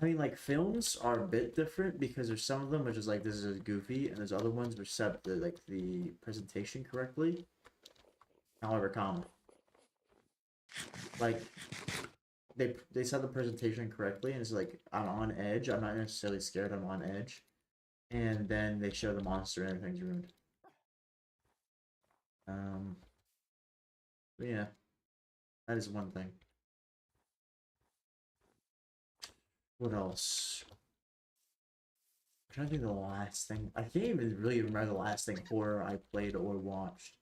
I mean, like films are a bit different because there's some of them which is like this is goofy, and there's other ones which set the presentation correctly. However, common. Like they set the presentation correctly, and it's like I'm on edge. I'm not necessarily scared. I'm on edge, and then they show the monster and everything's ruined. But yeah, that is one thing. What else? I'm trying to think of the last thing. I can't even really remember the last thing horror I played or watched.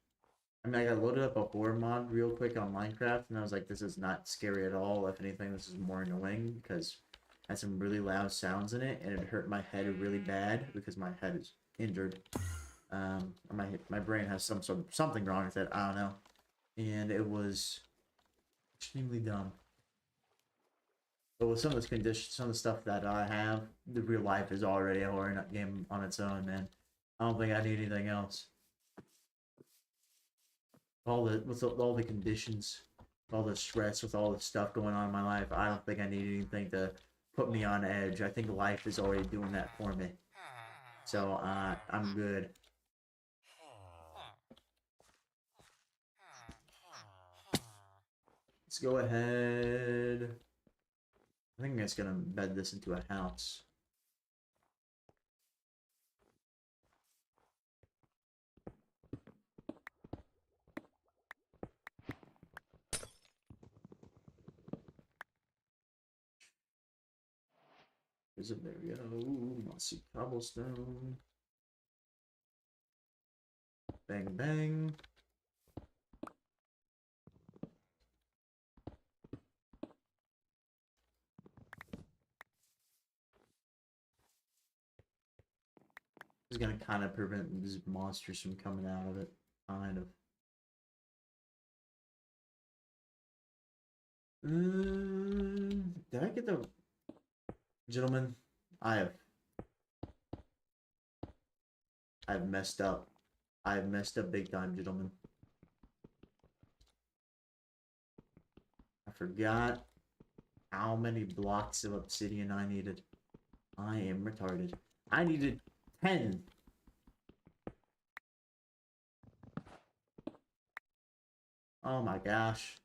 I mean, I got loaded up a horror mod real quick on Minecraft, and I was like, this is not scary at all. If anything, this is more annoying, because it had some really loud sounds in it, and it hurt my head really bad, because my head is injured. My brain has something wrong with it, I don't know. And it was extremely dumb. But with some of this condition, some of the stuff that I have, the real life is already a horror game on its own, man. I don't think I need anything else. With all the conditions, all the stress, with all the stuff going on in my life, I don't think I need anything to put me on edge. I think life is already doing that for me. So I'm good. Let's go ahead. I think I'm just gonna bed this into a house. Is it? There we go. Ooh, mossy cobblestone. Bang bang. This is gonna kind of prevent these monsters from coming out of it. Kind of. Did I get the... Gentlemen, I've messed up. I've messed up big time, gentlemen. I forgot how many blocks of obsidian I needed. I am retarded. I needed 10. Oh my gosh.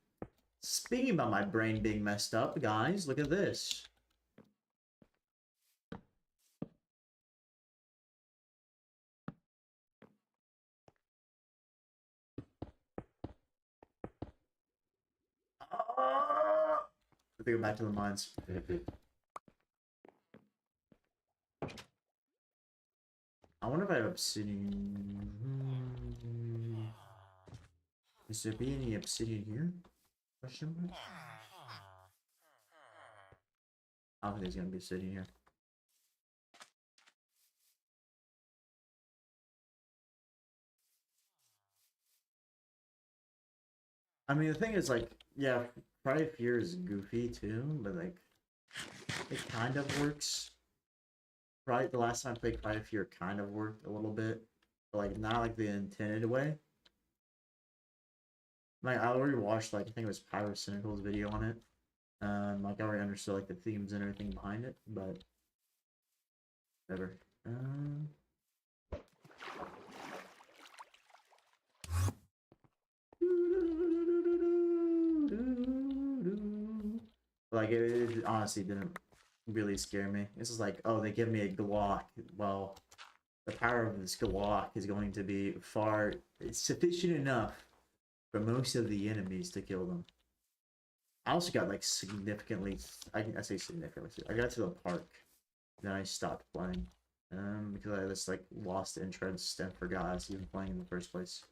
Speaking about my brain being messed up, guys, look at this. I think go back to the mines. I wonder if I have obsidian. Is there be any obsidian here? Question mark? I don't think there's gonna be obsidian here. I mean, the thing is, like, yeah, Cry of Fear is goofy too, but like, it kind of works. Right, the last time I played Cry of Fear kind of worked a little bit, but like not like the intended way. Like I already watched like I think it was Pyrocynical's video on it. Like I already understood like the themes and everything behind it, but whatever. Like it honestly didn't really scare me. This is like, oh, they give me a Glock. Well, the power of this Glock is going to be far sufficient enough for most of the enemies to kill them. I also got like significantly, I say significantly, I got to the park, then I stopped playing, because I just like lost interest and forgot I was even playing in the first place.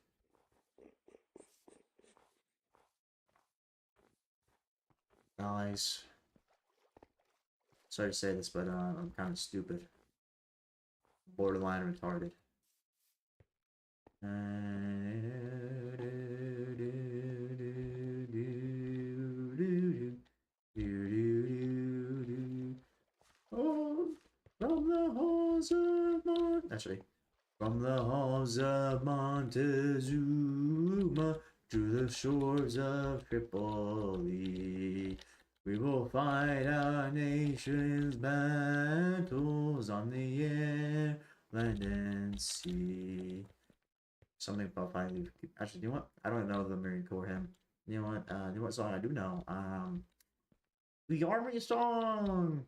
Guys, sorry to say this, but I'm kind of stupid, borderline retarded. Oh, from the halls of actually, from the halls of Montezuma to the shores of Tripoli, we will fight our nation's battles on the air, land, and sea. Something about finally. Actually, you know what? I don't know the Marine Corps hymn. You know what? You know what song I do know? The Army Song.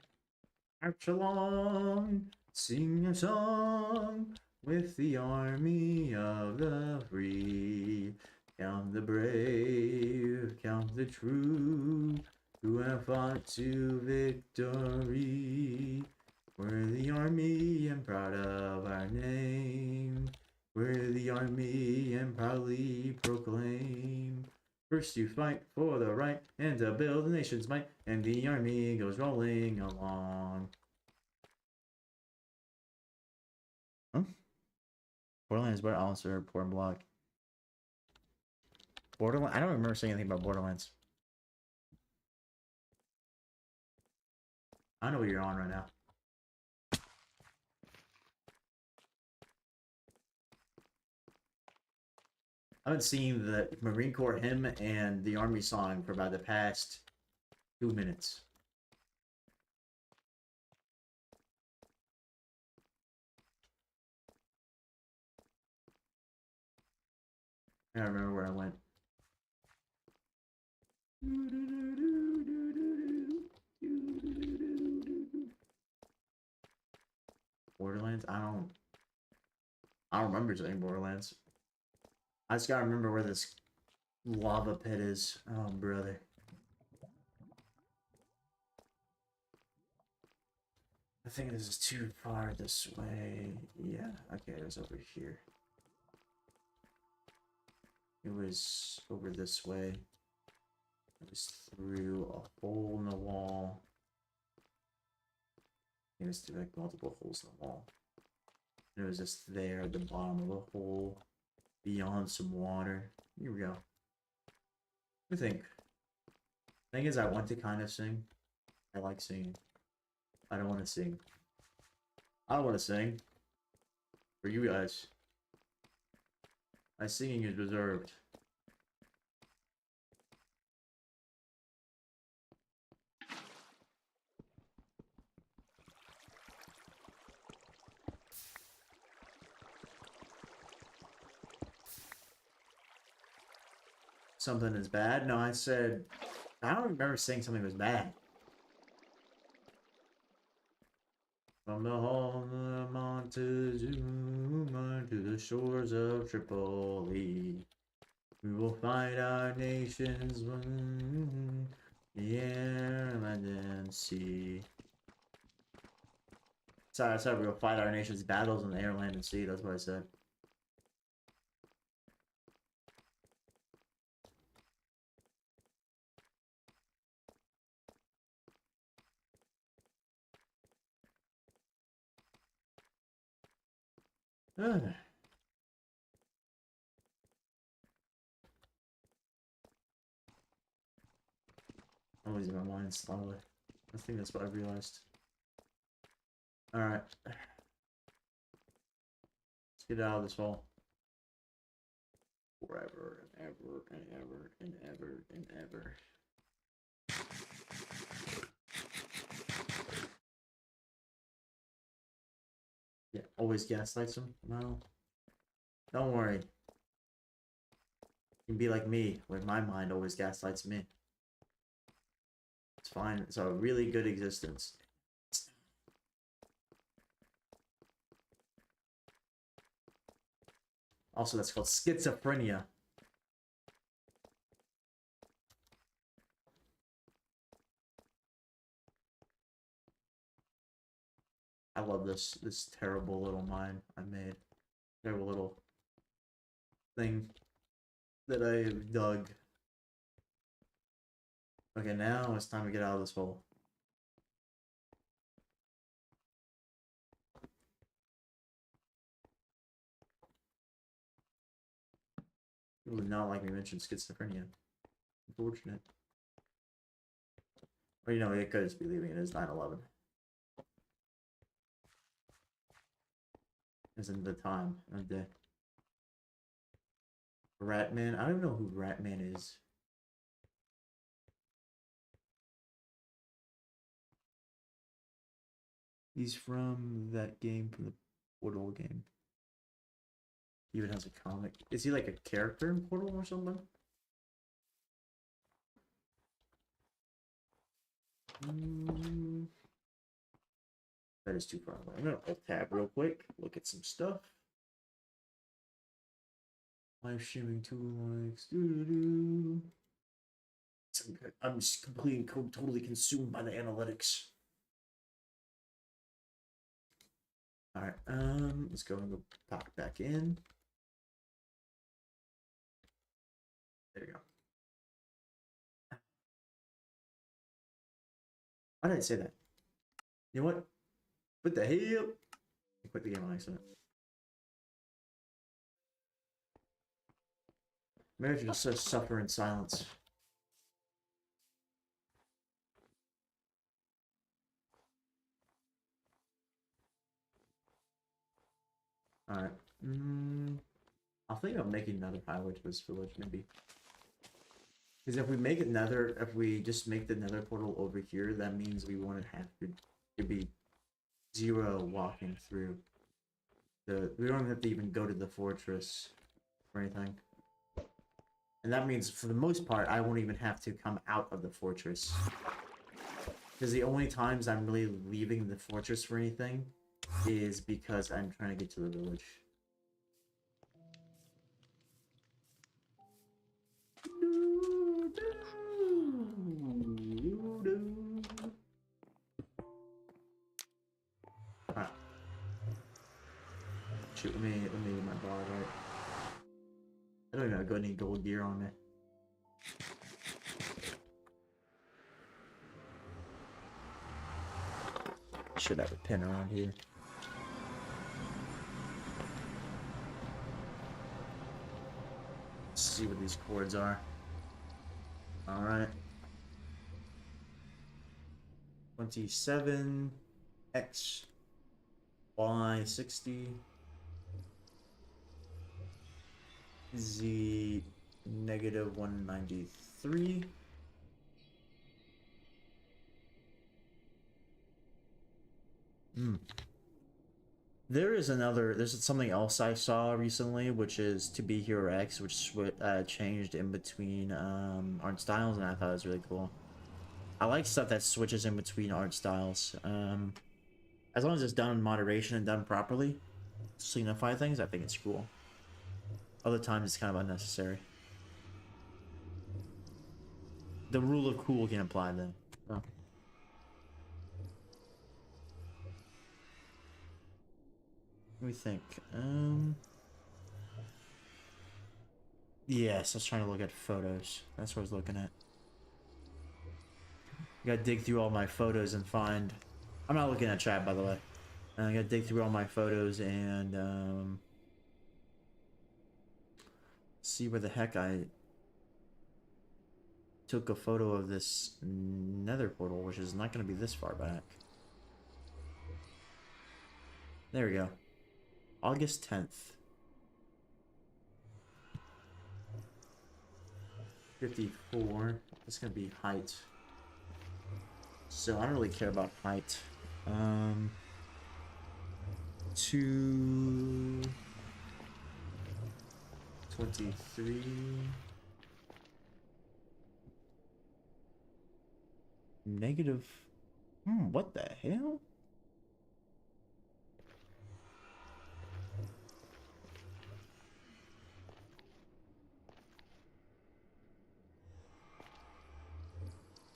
March along, sing a song with the army of the free. Count the brave, count the true, who have fought to victory. We're the army and proud of our name. We're the army and proudly proclaim. First you fight for the right and to build the nation's might, and the army goes rolling along. Huh? Borderlands, but also poor block. Borderlands. I don't remember saying anything about Borderlands. I know what you're on right now. I've been seeing the Marine Corps hymn and the Army song for about the past 2 minutes. I don't remember where I went. Borderlands? I don't remember saying Borderlands. I just gotta remember where this lava pit is. Oh, brother. I think this is too far this way. Yeah, okay, it was over here. It was over this way. It was through a hole in the wall. It was through like multiple holes in the wall. And it was just there at the bottom of the hole, beyond some water. Here we go. I think. Thing is, I want to kind of sing. I like singing. I don't want to sing. I don't want to sing. For you guys. My singing is reserved. Something is bad? No, I said... I don't remember saying something was bad. From the hall of Montezuma to the shores of Tripoli, we will fight our nations in the air, land, and sea. Sorry, I said we will fight our nation's battles in the air, land, and sea. That's what I said. Ugh. I'm losing my mind slowly. I think that's what I realized. Alright. Let's get out of this hole. Forever and ever and ever and ever and ever. Yeah, always gaslights him? No. Don't worry. You can be like me, where my mind always gaslights me. It's fine. It's a really good existence. Also, that's called schizophrenia. I love this terrible little mine I made. Terrible little thing that I dug. Okay, now it's time to get out of this hole. People would not like me mention schizophrenia. Unfortunate. Or, you know, it could just be leaving it as 9/11. Isn't the time of day. Ratman? I don't know who Ratman is. He's from that game, from the Portal game. He even has a comic. Is he like a character in Portal or something? That is too far away. I'm gonna alt tab real quick. Look at some stuff. Live streaming tool likes. I'm just completely, totally consumed by the analytics. All right. Let's go and go pop back in. There you go. Why did I say that? You know what? What the hell? I quit the game on accident. Maybe I should just suffer in silence. Alright. I'll think of making another highway to this village, maybe. Because if we make another, if we just make the nether portal over here, that means we won't have to be 0 walking through. We don't have to even go to the fortress or anything. And that means, for the most part, I won't even have to come out of the fortress. Because the only times I'm really leaving the fortress for anything is because I'm trying to get to the village. Alright. Shoot, let me get my bar right. I don't even got any gold gear on me. Should have a pin around here. Let's see what these chords are. Alright. 27 X Y 60 Z negative 193. There's something else I saw recently, which is To Be Hero X, which changed in between art styles, and I thought it was really cool. I like stuff that switches in between art styles. As long as it's done in moderation and done properly, to signify things, I think it's cool. Other times it's kind of unnecessary. The rule of cool can apply though. Oh. Let me think. Yes, I was trying to look at photos. That's what I was looking at. I gotta dig through all my photos and find... I'm not looking at chat, by the way. I gotta dig through all my photos and, see where the heck I took a photo of this nether portal, which is not gonna be this far back. There we go. August 10th. 54. That's gonna be height. So I don't really care about height. 223. Negative. What the hell?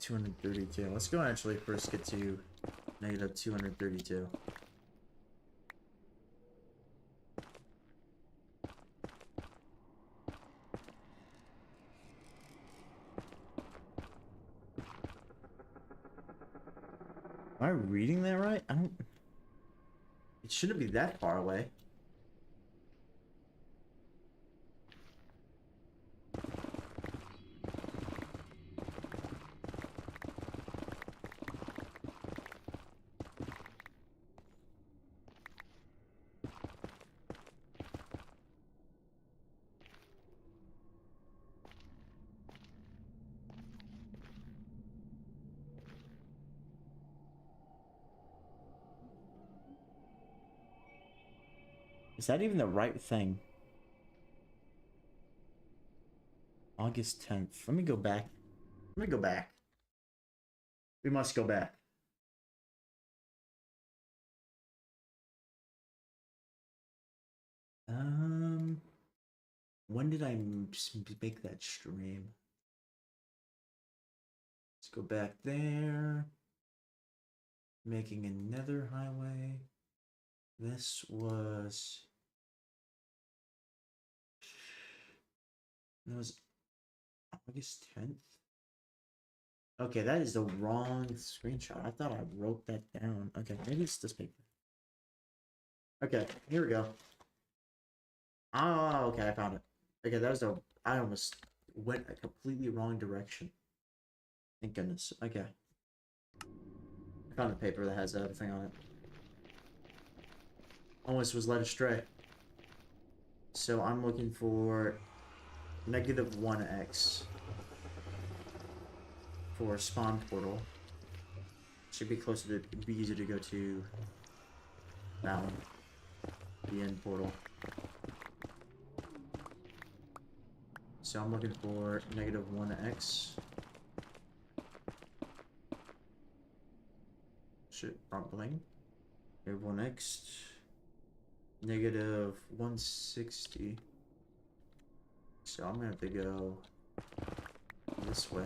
$232. Let's go actually first get to negative 232. Am I reading that right? I don't... It shouldn't be that far away. Is that even the right thing? August 10th. Let me go back. Let me go back. We must go back. When did I make that stream? Let's go back there. Making another highway. This was... That was August 10th? Okay, that is the wrong screenshot. I thought I wrote that down. Okay, maybe it's this paper. Okay, here we go. Oh, okay, I found it. Okay, that was I almost went a completely wrong direction. Thank goodness. Okay. I found the paper that has everything on it. Almost was led astray. So I'm looking for negative 1x for spawn portal. Should be closer to, it'd be easier to go to that one, the end portal. So I'm looking for negative 1x. Shit, probably. Negative 1x. Negative 160. So I'm gonna have to go this way.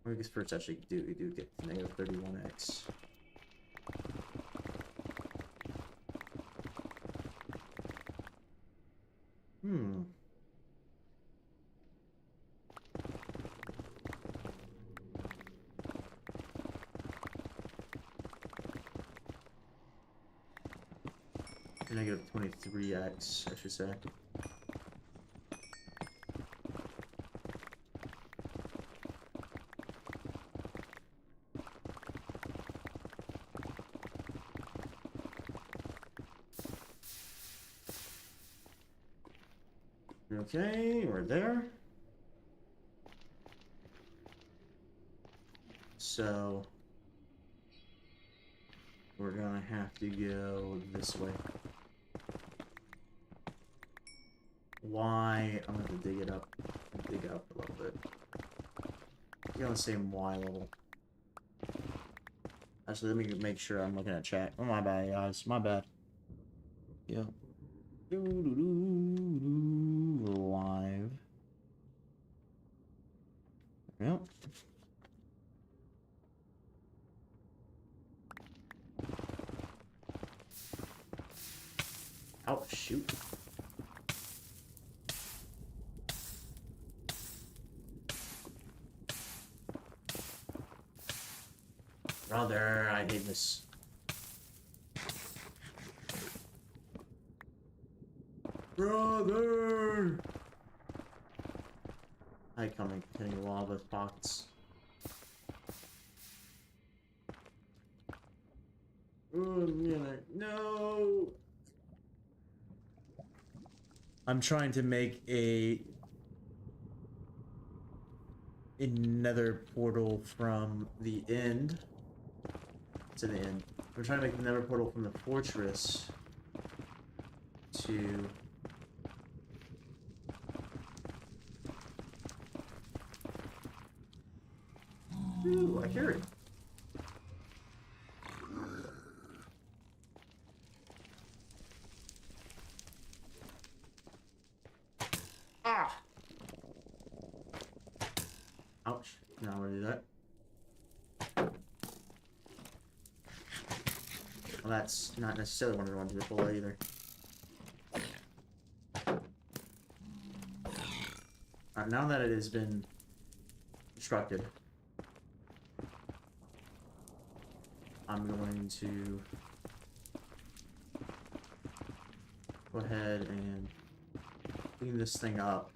I guess first actually we do get to negative 31x. Negative 23x, I should say. Okay, we're there. So we're gonna have to go this way. Y, I'm gonna have to dig it up. Dig up a little bit. Get on the same Y level. Actually, let me make sure I'm looking at chat. Oh, my bad, guys. My bad. Yep. Live. Yep. Oh, shoot. Brother, I hate this. Brother! I coming, hitting lava pockets. Oh, man, no! I'm trying to make another portal from the end. To the end. I'm trying to make another portal from the fortress to ooh, I hear it. Ah! Ouch. Now I'm gonna do that. Well, that's not necessarily what I want to do before either. Now that it has been constructed, I'm going to go ahead and clean this thing up.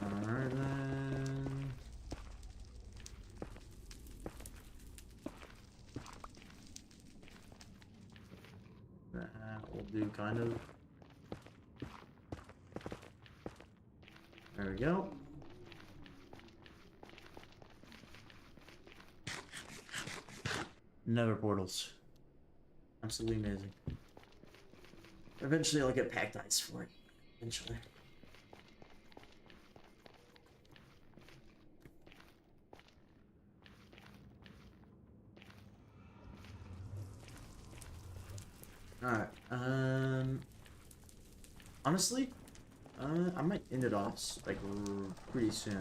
Alright then. That will do kind of. There we go. Nether portals. Absolutely amazing. Eventually I'll get packed ice for it. Eventually. Alright, honestly, I might end it off, like, pretty soon.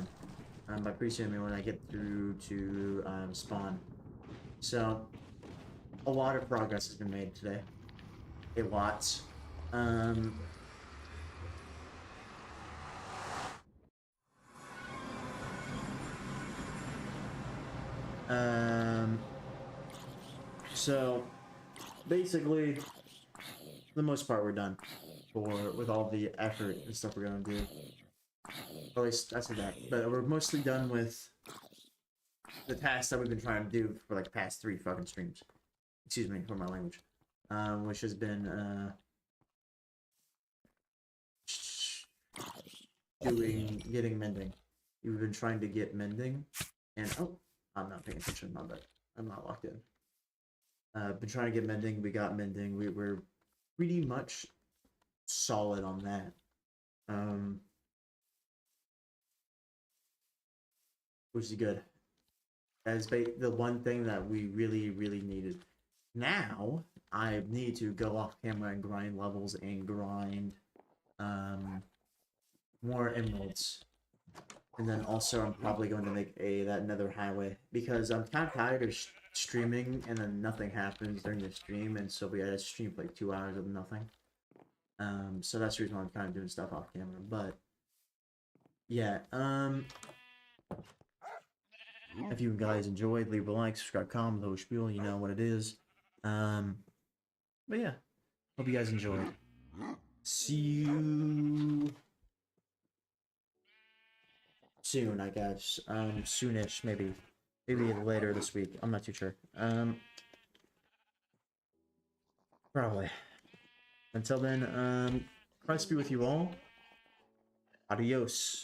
By pretty soon, I mean when I get through to, spawn. So, a lot of progress has been made today. A lot. So basically, for the most part, we're done with all the effort and stuff we're gonna do. Or at least I said that, but we're mostly done with the tasks that we've been trying to do for like the past 3 fucking streams. Excuse me for my language, which has been getting mending. We've been trying to get mending, and oh, I'm not paying attention. My bad. I'm not locked in. Been trying to get mending. We got mending. We're pretty much solid on that. Which is good. That is the one thing that we really, really needed. Now I need to go off camera and grind levels and grind more emeralds. And then also I'm probably going to make that nether highway because I'm kind of tired of streaming and then nothing happens during the stream, and so we had to stream for like 2 hours of nothing. So that's the reason why I'm kind of doing stuff off camera. But yeah, if you guys enjoyed, leave a like, subscribe, comment, the whole spiel, you know what it is. But yeah, hope you guys enjoyed. See you soon, I guess. Soonish, maybe later this week. I'm not too sure. Probably. Until then, Christ be with you all. Adios.